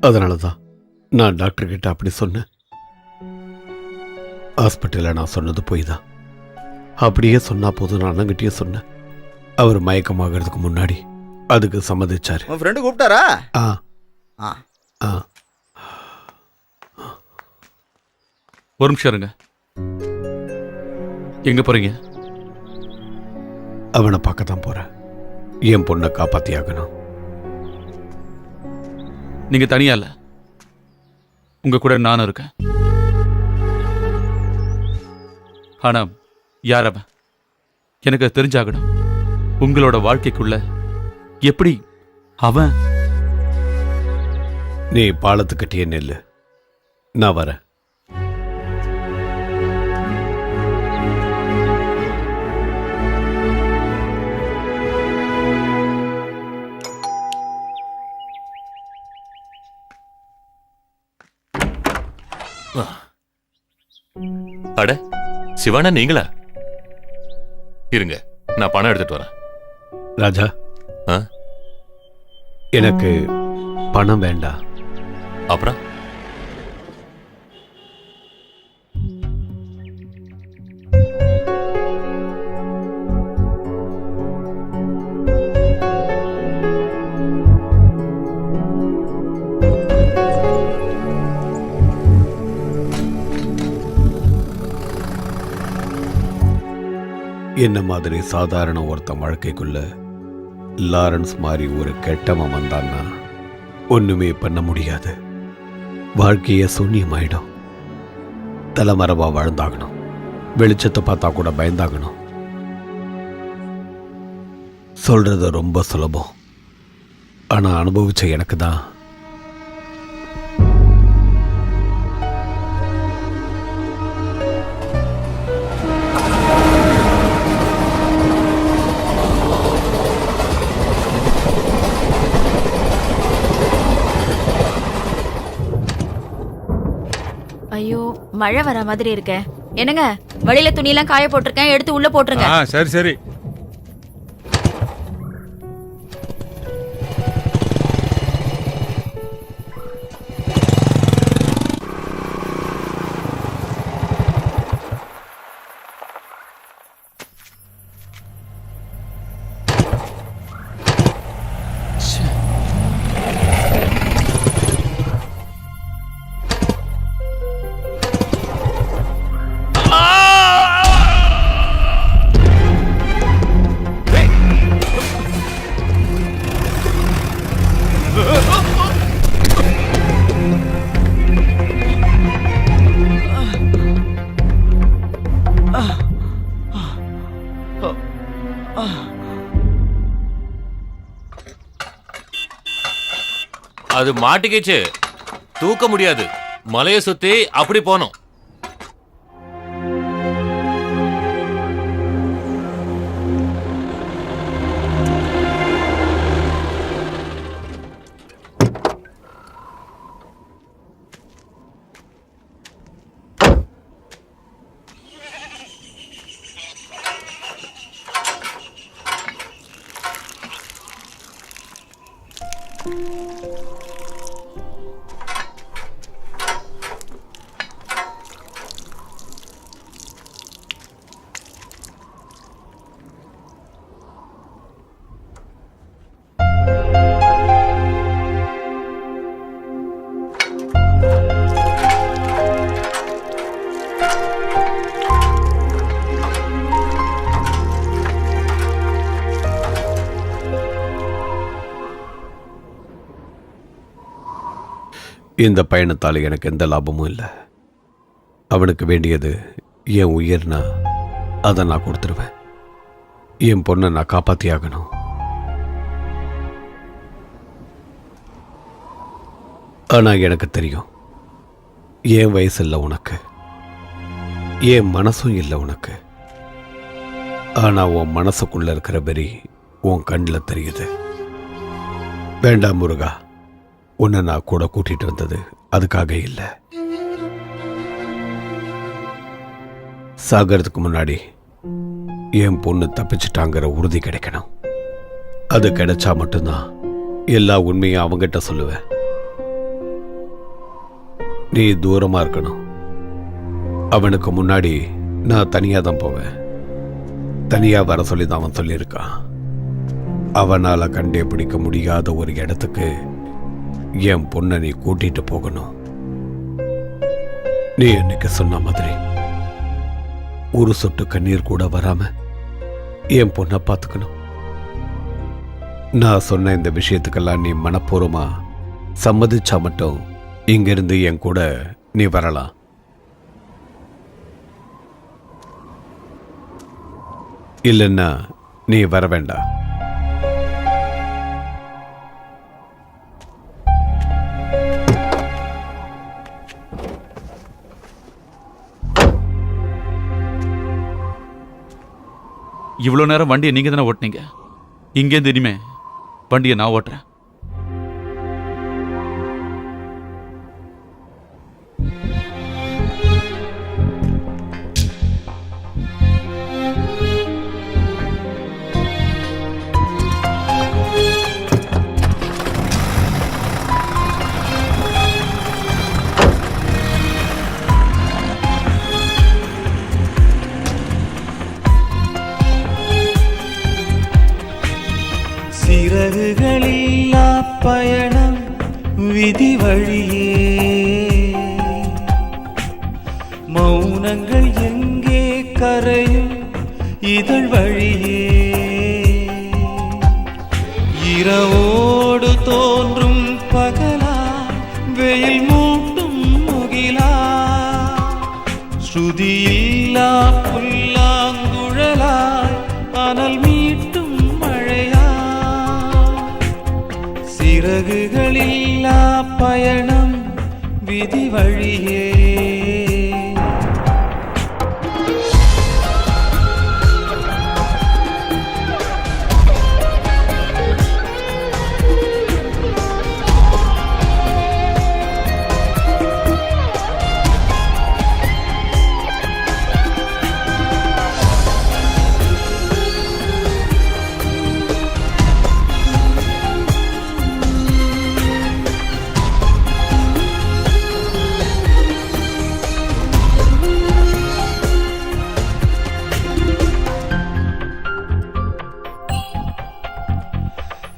அதனாலதான் நான் டாக்டர் கிட்ட அப்படி சொன்னேன். ஹாஸ்பிட்டலில் நான் சொன்னது போய் தான். அப்படியே சொன்னா போதும் நான் அண்ணங்கிட்டே சொன்னேன். அவர் மயக்கமாகறதுக்கு முன்னாடி அதுக்கு சம்மதிச்சாரு. உன் ஃப்ரெண்டு கூப்பிட்டாரா? ஒரு நிமிஷம் இருங்க. எங்க போறீங்க? அவனை பார்க்க தான் போறேன். என் பொண்ணை காப்பாத்தியாகணும். நீங்க தனியா இல்ல, உங்க கூட நானும் இருக்கேன். ஆனா யார் அவன்? எனக்கு தெரிஞ்சாகணும். உங்களோட வாழ்க்கைக்குள்ள எப்படி அவன்? நீ பாலத்துக்கட்டிய நெல்லு, நான் வரேன். அட சிவானா, நீங்களா? இருங்க, நான் பணம் எடுத்துட்டு வரேன். ராஜா, எனக்கு பணம் வேண்டாம். அப்புறம் என்ன மாதிரி சாதாரண ஒருத்தன் வாழ்க்கைக்குள்ள லாரன்ஸ் மாதிரி ஒரு கெட்டவன் வந்தான்னா ஒண்ணுமே பண்ண முடியாது. வாழ்க்கைய சூன்யமாயிடும். தலைமறைவா வாழ்ந்தாகணும். வெளிச்சத்தை பார்த்தா கூட பயந்தாகணும். சொல்றது ரொம்ப சுலபம், ஆனா அனுபவிச்ச எனக்கு தான் ஐயோ, மழை வர மாதிரி இருக்க. என்னங்க, வழியில துணியெல்லாம் காய போட்டிருக்கேன், எடுத்து உள்ள போட்டுருங்க. சரி சரி. அது மாட்டிக்கிச்சு, தூக்க முடியாது. மலையை சுத்தி அப்படி போனோம். இந்த பயணத்தால் எனக்கு எந்த லாபமும் இல்லை. அவனுக்கு வேண்டியது என் உயிர்னா அதை நான் கொடுத்துருவேன். என் பொண்ணை நான் காப்பாற்றி ஆகணும். ஆனால் எனக்கு தெரியும், என் வயசு இல்லை உனக்கு, என் மனசும் இல்லை உனக்கு. ஆனால் உன் மனசுக்குள்ள இருக்கிற வெறி உன் கண்ணில் தெரியுது. வேண்டாம் முருகா, உன்னை நான் கூட கூட்டிட்டு வந்தது அதுக்காக இல்லை. சாகிறதுக்கு முன்னாடி என் பொண்ணு தப்பிச்சிட்டாங்கிற உறுதி கிடைக்கணும். அது கிடைச்சா மட்டும்தான் எல்லா உண்மையும் அவங்கிட்ட சொல்லுவேன். நீ தூரமா இருக்கணும். அவனுக்கு முன்னாடி நான் தனியா தான் போவேன். தனியா வர சொல்லி தான் அவன் சொல்லியிருக்கான். அவனால கண்டே பிடிக்க முடியாத ஒரு இடத்துக்கு என் பொண்ணை நீ கூட்டிட்டு போகணும். நீ என்னைக்கு சொன்ன மாதிரி ஒரு சொட்டு கண்ணீர் கூட வராம என் பொண்ணை பார்த்துக்கணும். நான் சொன்ன இந்த விஷயத்துக்கெல்லாம் நீ மனப்பூர்வமா சம்மதிச்சா மட்டும் இங்கிருந்து என் கூட நீ வரலாம். இல்லைன்னா நீ வர வேண்டாம். இவ்வளோ நேரம் வண்டியை நீங்க தானே ஓட்டுனீங்க. இங்கேருந்து இனிமே வண்டியை நான் ஓட்டுறேன். சிறகுகளில்லா பயணம் விதி வழியே, மௌனங்கள் எங்கே கரையும் இதழ் வழியே, இரவோடு தோன்றும் பகலா வெயில் மூட்டும் முகிலா, ஸ்ருதியில்லா புல்லாங்குழலாய் அனல் மீட்டும் மழையா, சிறகுகளில்லா பயணம் விதி வழியே.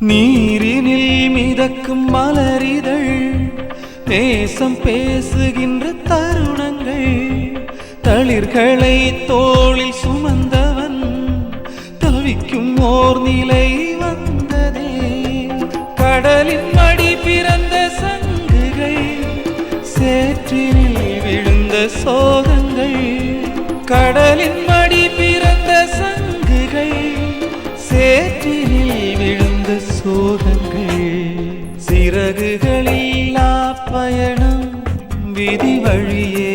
நீரினில் மிதக்கும் மலரிதழ் நேசம் பேசுகின்ற தருணங்கள், தளிர்களை தோளில் சுமந்தவன் தவிக்கும் ஓர் நிலை வந்ததே, கடலின் மடி பிறந்த சங்குகள் சேற்றினில் விழுந்த சோகங்கள், கடலின் மடி பிறந்த சங்குகள் சேற்றினில் விழுந்த சோகங்கள், சிறகுகளில்லா பயணம் விதி வழியே,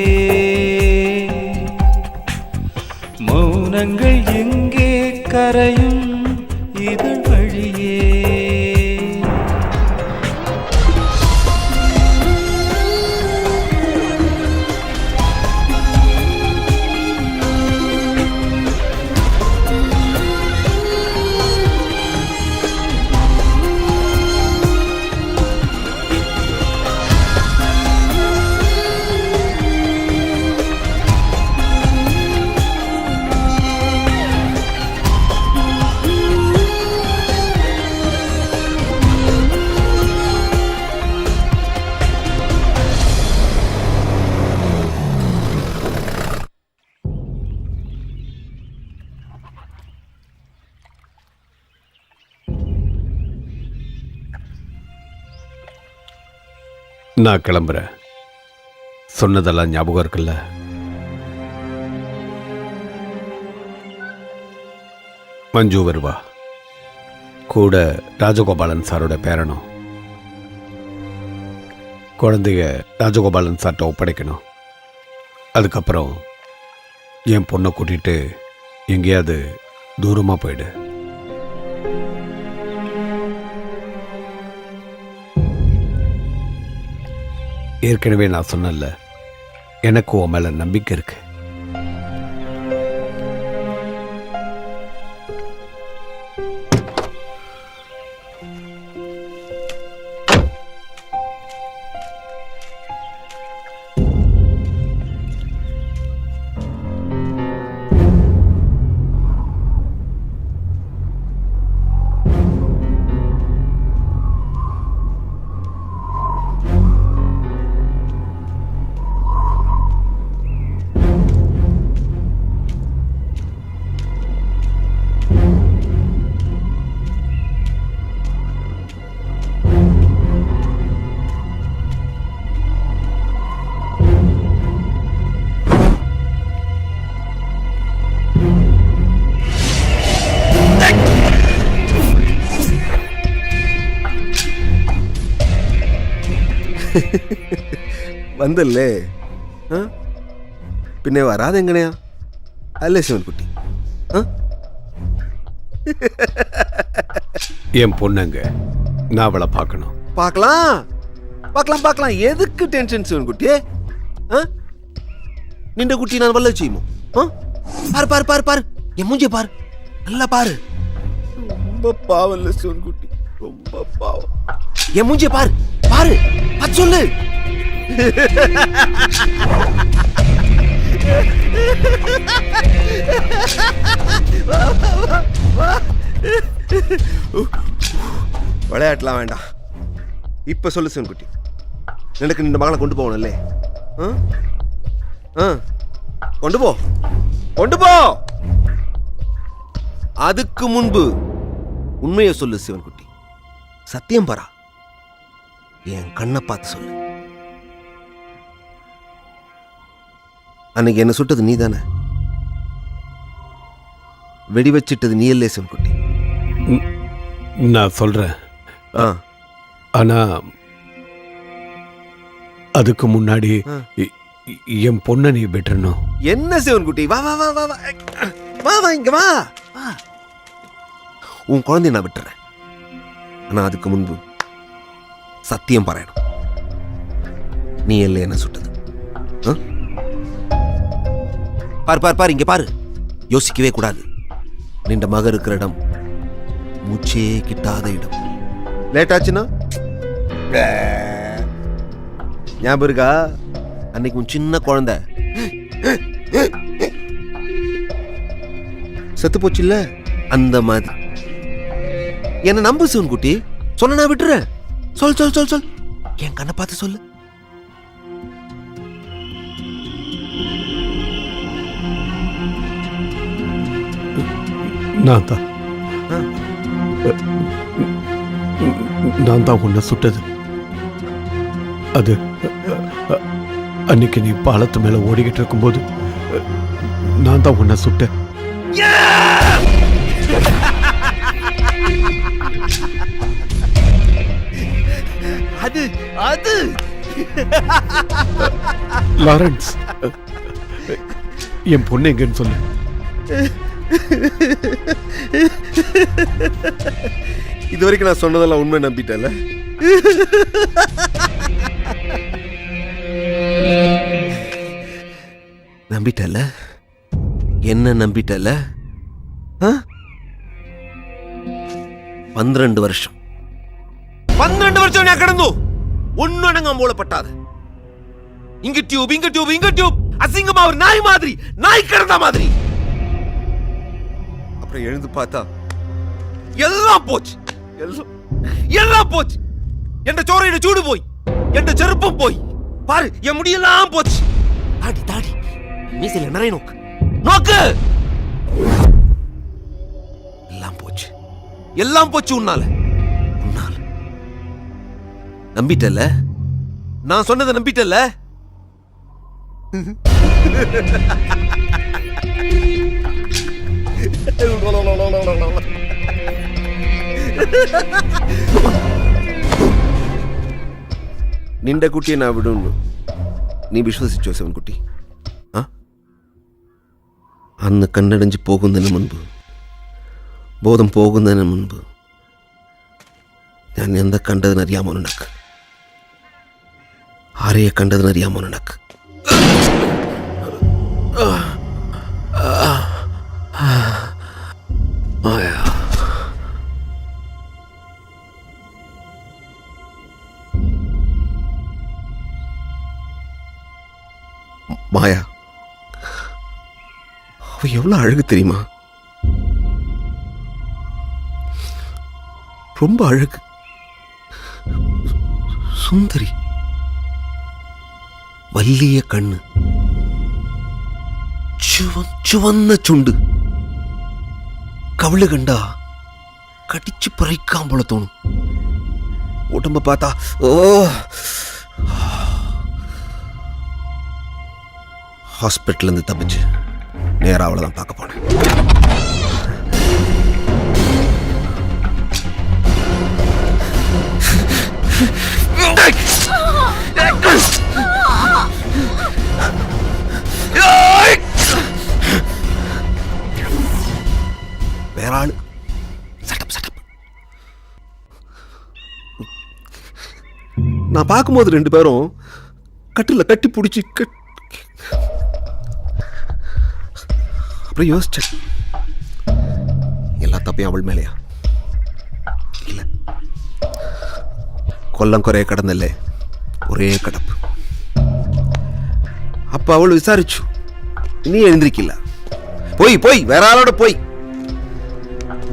மௌனங்கள் எங்கே கரையும் இதழ் வழியே. நான் கிளம்புறேன். சொன்னதெல்லாம் ஞாபகம் இருக்குல்ல? மஞ்சு வருவா, கூட ராஜகோபாலன் சாரோட பேரனும். குழந்தைய ராஜகோபாலன் சார்ட்ட ஒப்படைக்கணும். அதுக்கப்புறம் என் பொண்ணை கூட்டிட்டு எங்கேயாவது தூரமாக போயிடு. ஏற்கனவே நான் சொன்னல, எனக்கு உன் மேல நம்பிக்கை இருக்கு. വന്നല്ലേ പിന്നെ വരാതെ എങ്ങനെയാ അല്ലേ ശിവൻകുട്ടി? என் பொண்ணுங்க, நான் அவளை பார்க்கணும். பார்க்கலாம் பார்க்கலாம் பார்க்கலாம். எதுக்கு டென்ஷன் சிவன்குட்டி? நின்ற குட்டி நான் வல்ல செய்யுமோ? பாரு பாரு பாரு பாரு, என் மூஞ்சிய பாரு, நல்லா பாரு. ரொம்ப பாவம் இல்லை சிவன்குட்டி, ரொம்ப பாவம். என் மூஞ்சிய பாரு பாரு, அது சொல்லு. விளையாட்டலாம் வேண்டாம், இப்ப சொல்லு சிவன்குட்டி. எனக்கு இந்த மகளை கொண்டு போகணும்லே. கொண்டு போ கொண்டு போ. அதுக்கு முன்பு உண்மையை சொல்லு சிவன்குட்டி. சத்தியம் பரா, என் கண்ணை பார்த்து சொல்லு. அன்னைக்கு என்ன சுட்டது நீ தானே? வெடி வச்சிட்டது நீ இல்லே சிவன்குட்டி? நான் சொல்றேன், ஆனா அதுக்கு முன்னாடி என் பொண்ணை நீ விட்டுறணும். என்ன சிவன்குட்டி, வா வா வா வா வா வா வா இங்க வா. உன் குழந்தைய நான் விட்டுறேன், ஆனா அதுக்கு முன்பு சத்தியம் பாராயணும், நீ இல்லை என்ன சுட்டது. பாரு பாரு பாரு, இங்க பாரு. யோசிக்கவே கூடாது. நின்ற மக இருக்கிற இடம் மூச்சே கிட்டாத இடம். லேட் ஆச்சுன்னா ஞாபகம் இருக்கா? அன்னைக்கு உன் சின்ன குழந்தை செத்து போச்சு இல்ல, அந்த மாதிரி. என்ன நம்பு சிவன்குட்டி, சொன்ன நான் விட்டுறேன். சொல் சொல் சொல் சொல், என் கண்ணை பார்த்து சொல்லு. நான் தான் உன்னை சுட்டது. அது அன்னைக்கு நீ பாலத்து மேல ஓடிக்கிட்டு இருக்கும்போது நான் தான் உன்னை சுட்டேன். அது அது லாரன்ஸ், என் பொண்ணு எங்கன்னு சொல்லு. இது வரைக்கும் நான் சொன்னதெல்லாம் உண்மை நம்பிட்டல. நம்பிட்டல, என்ன நம்பிட்டல? 12 வருஷம் 12 வருஷம் ഞാൻ കിടന്നു, ഒന്നും അനങ്ങാൻ പോളപ്പെട്ടാതെ. ഇങ്ങ ട്യൂബ് ഇങ്ങ ട്യൂബ് ഇങ്ങ ട്യൂബ്, അസിംഗമാ ഒരു നാய் மாதிரி, நாய் கிடந்த மாதிரி. அப்புறம் எழுந்து பார்த்தா எல்லாம் போச்சு, எல்லாம் போச்சு. என்ற சோறையோட சூடு போய், என்ற செருப்பம் போய், பாரு என் முடியெல்லாம் போச்சு. தாடி தாடி மீசையில நிறைய நோக்கு நோக்கு, எல்லாம் போச்சு, எல்லாம் போச்சு. உன்னால உன்னால நம்பிட்டல்ல, நான் சொன்னதை நம்பிட்டல்ல. നിന്റെ കുട്ടിയെ ഞാൻ വിടുന്നു, നീ വിശ്വസിച്ചോ ശിവൻകുട്ടി? അന്ന് കണ്ണടഞ്ച് പോകുന്നതിന് മുൻപ്, ബോധം പോകുന്നതിന് മുൻപ് ഞാൻ എന്താ കണ്ടതിനറിയാമോ നിനക്ക്? ആരെയെ കണ്ടതിനറിയാമോ നിനക്ക്? മായാ. மாயா, அவ எவ்வளவு அழகு தெரியுமா? ரொம்ப அழகு, சுந்தரி, வல்லிய கண்ணு, ചുവന്ന ചുണ്ട്, കവിള് കണ്ടാ കടിച്ചു പറിക്കാൻ പോലെ തോന്നും. ഉടമ്പ പാത്താ ഓ. ஹாஸ்பிட்டல் இருந்து தப்பிச்சு நேரா அவளை தான் பார்க்க போனேன். நான் பார்க்கும்போது 2 பேரும் கட்டில் கட்டி பிடிச்சி அப்புறம் யோசிச்சேன், எல்லா தப்பையும் அவள் மேலையா? இல்ல, கொல்லங்குறைய கடந்தல்ல, ஒரே கடப்பு. அப்ப அவள் விசாரிச்சு, நீ எழுந்திருக்கல, போய் வேற ஆளோட போய்.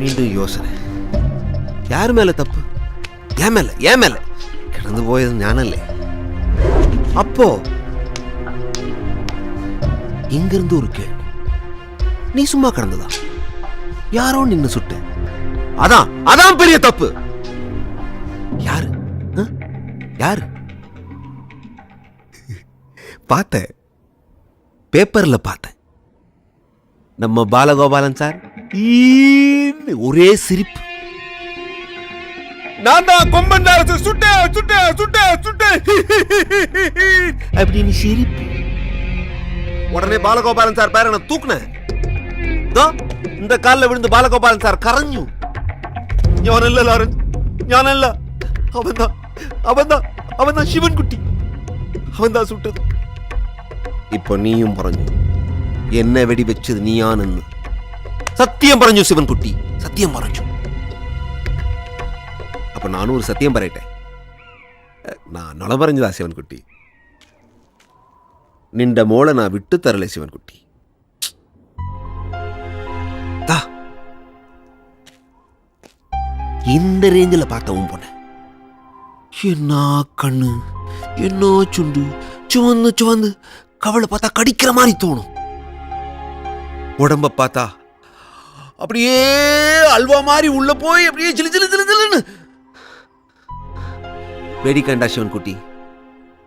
மீண்டும் யோசனை, யாரு மேல தப்பு? ஏன் மேல கிடந்து போயது ஞானம் இல்லை. அப்போ இங்கிருந்து ஒரு கேள்வி, நீ சும்மா கிடந்ததா? யாரோ நின்னு சுட்டு, அதான் பெரிய தப்பு. யாரு? பார்த்தேன், பேப்பர்ல பார்த்தேன். நம்ம பாலகோபாலன் சார் ஒரே சிரிப்பு. நான் தான் கொம்பன் சுட்டே அப்படின்னு சிரிப்பு. உடனே பாலகோபாலன் சார் பேர நான் தூக்குனேன். இந்த காலில் விழுந்து பாலகோபாலன் சார் கரைஞ்சு, ஞானல்ல லாரன்ஸ், ஞானல்ல, அவன்தான் சிவன் குட்டி, அவன்தான் சுட்டது. இப்போ நீயும் பறஞ்சு, என்ன வெடி வச்சது நீயானு சத்தியம் பறஞ்சு சிவன் குட்டி, சத்தியம் பறஞ்சு. அப்ப நானும் ஒரு சத்தியம் பறையிட்டேன், நான் நொல பறஞ்சுதா சிவன் குட்டி, நின்ற மோளை நான் விட்டு தரலை சிவன் குட்டி. இந்த ரேஞ்சில் பார்த்தவும் போனேன். என்ன கண்ணு, என்ன சுண்டு, சுவந்து கவலை பார்த்தா கடிக்கிற மாதிரி தோணும். உடம்ப பார்த்தா அப்படியே அல்வா மாதிரி உள்ள போய் அப்படியே சிலு வேடிக்கண்டா சிவன் குட்டி.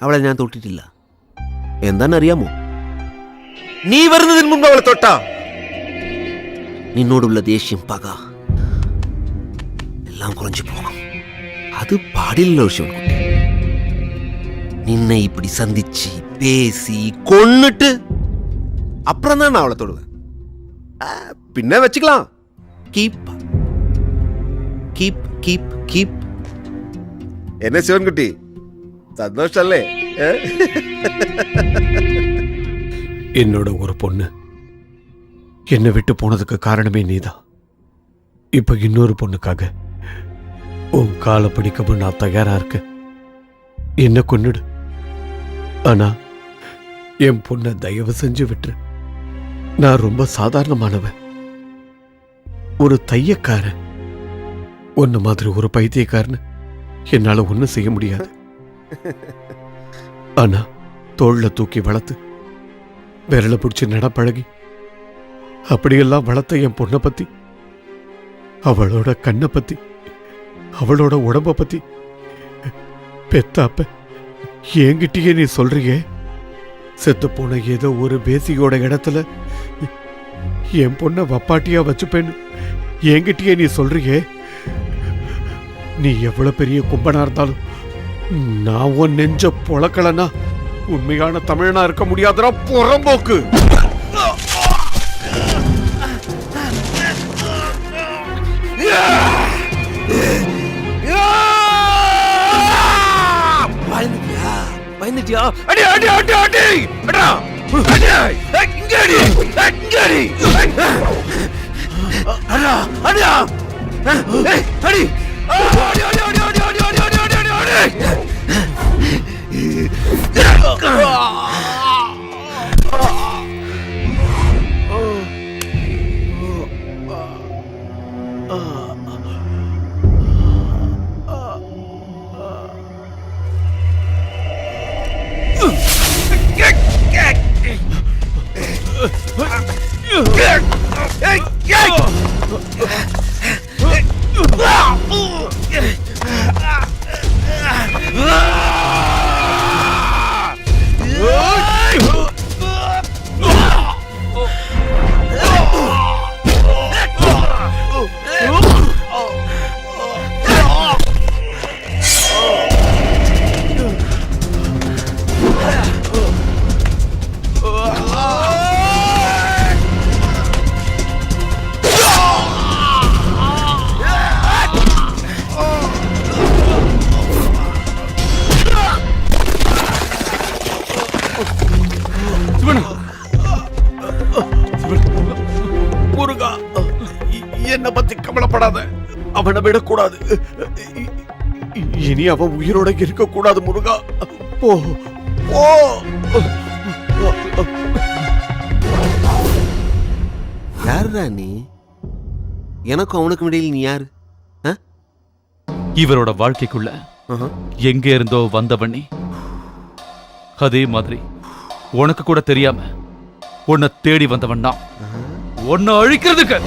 அவளை ഞാൻ തൊട്ടിട്ടില്ല. എന്താണെന്നറിയാമോ? നീ വരുന്നതിന് മുമ്പ് അവളെ തൊട്ടാ നിന്നോടുള്ള ദേഷ്യം, പക എല്ലാം കുറഞ്ഞു പോകും. அது பாடில்ல சிவன் குட்டி. நின்னை இப்படி சந்திச்சு பேசி கொன்னுட்டு அப்புறம் தான் நான் அவளை தொடுவேன். பின்ன வச்சுக்கலாம். Keep keep keep keep. என்ன சிவன் குட்டி, சந்தோஷம் இல்லே? என்னோட ஒரு பொண்ணு என்னை விட்டு போனதுக்கு காரணமே நீதான். இப்ப இன்னொரு பொண்ணுக்காக உன் காலை பிடிக்கவும் நான் தயாரா இருக்கேன். என்ன கொன்னுடு, ஆனா என் பொண்ணை தயவு செஞ்சு விட்டுரு. நான் ரொம்ப சாதாரணமானவன், ஒரு தையக்காரன். ஒன்னு மாதிரி ஒரு பைத்தியக்காரன் என்னால ஒன்னும் செய்ய முடியாது. ஆனா தோள்ல தூக்கி வளர்த்து விரல பிடிச்சி நடப்பழகி அப்படியெல்லாம் வளர்த்த என் பொண்ணை பத்தி, அவளோட கண்ணை பத்தி, அவளோட உடம்ப பத்தி பெத்தாப்ப என்கிட்டயே நீ சொல்றியே. செத்து போன ஏதோ ஒரு பேசியோட இடத்துல என் பொண்ணை வப்பாட்டியா வச்சுப்பேன்னு என்கிட்டயே நீ சொல்றியே. நீ எவ்வளவு பெரிய கும்பனா இருந்தாலும் நான் உன் நெஞ்ச பொழக்கலனா உண்மையான தமிழனா இருக்க முடியாதா புறம்போக்கு. பயந்துட்டியா? அடி அடி அடி அடி அடா அடி இங்கடி இங்கடி அடா அடா ஏய் அடி அடி அடி அடி அடி அடி அடி அடி அடி அடி கவலைப்படாத, அவனை விடக்கூடாது. இனி அவன் உயிரோட இருக்க கூடாது முருகா. போ போ. யாருடா நீ? எனக்கும் அவனுக்கும் இடையில் நீ யாரு? இவரோட வாழ்க்கைக்குள்ள எங்க இருந்தோ வந்தவண்ணி, அதே மாதிரி உனக்கு கூட தெரியாம உன்னை தேடி வந்தவன் தான். உன்னை அழிக்கிறதுக்கு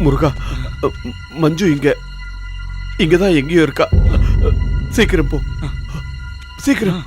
முருகா, மஞ்சு இங்கதான் எங்கேயோ இருக்கா. சீக்கிரம் போ, சீக்கிரம்.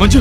மஞ்சு,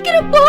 சீக்கிரம் போ.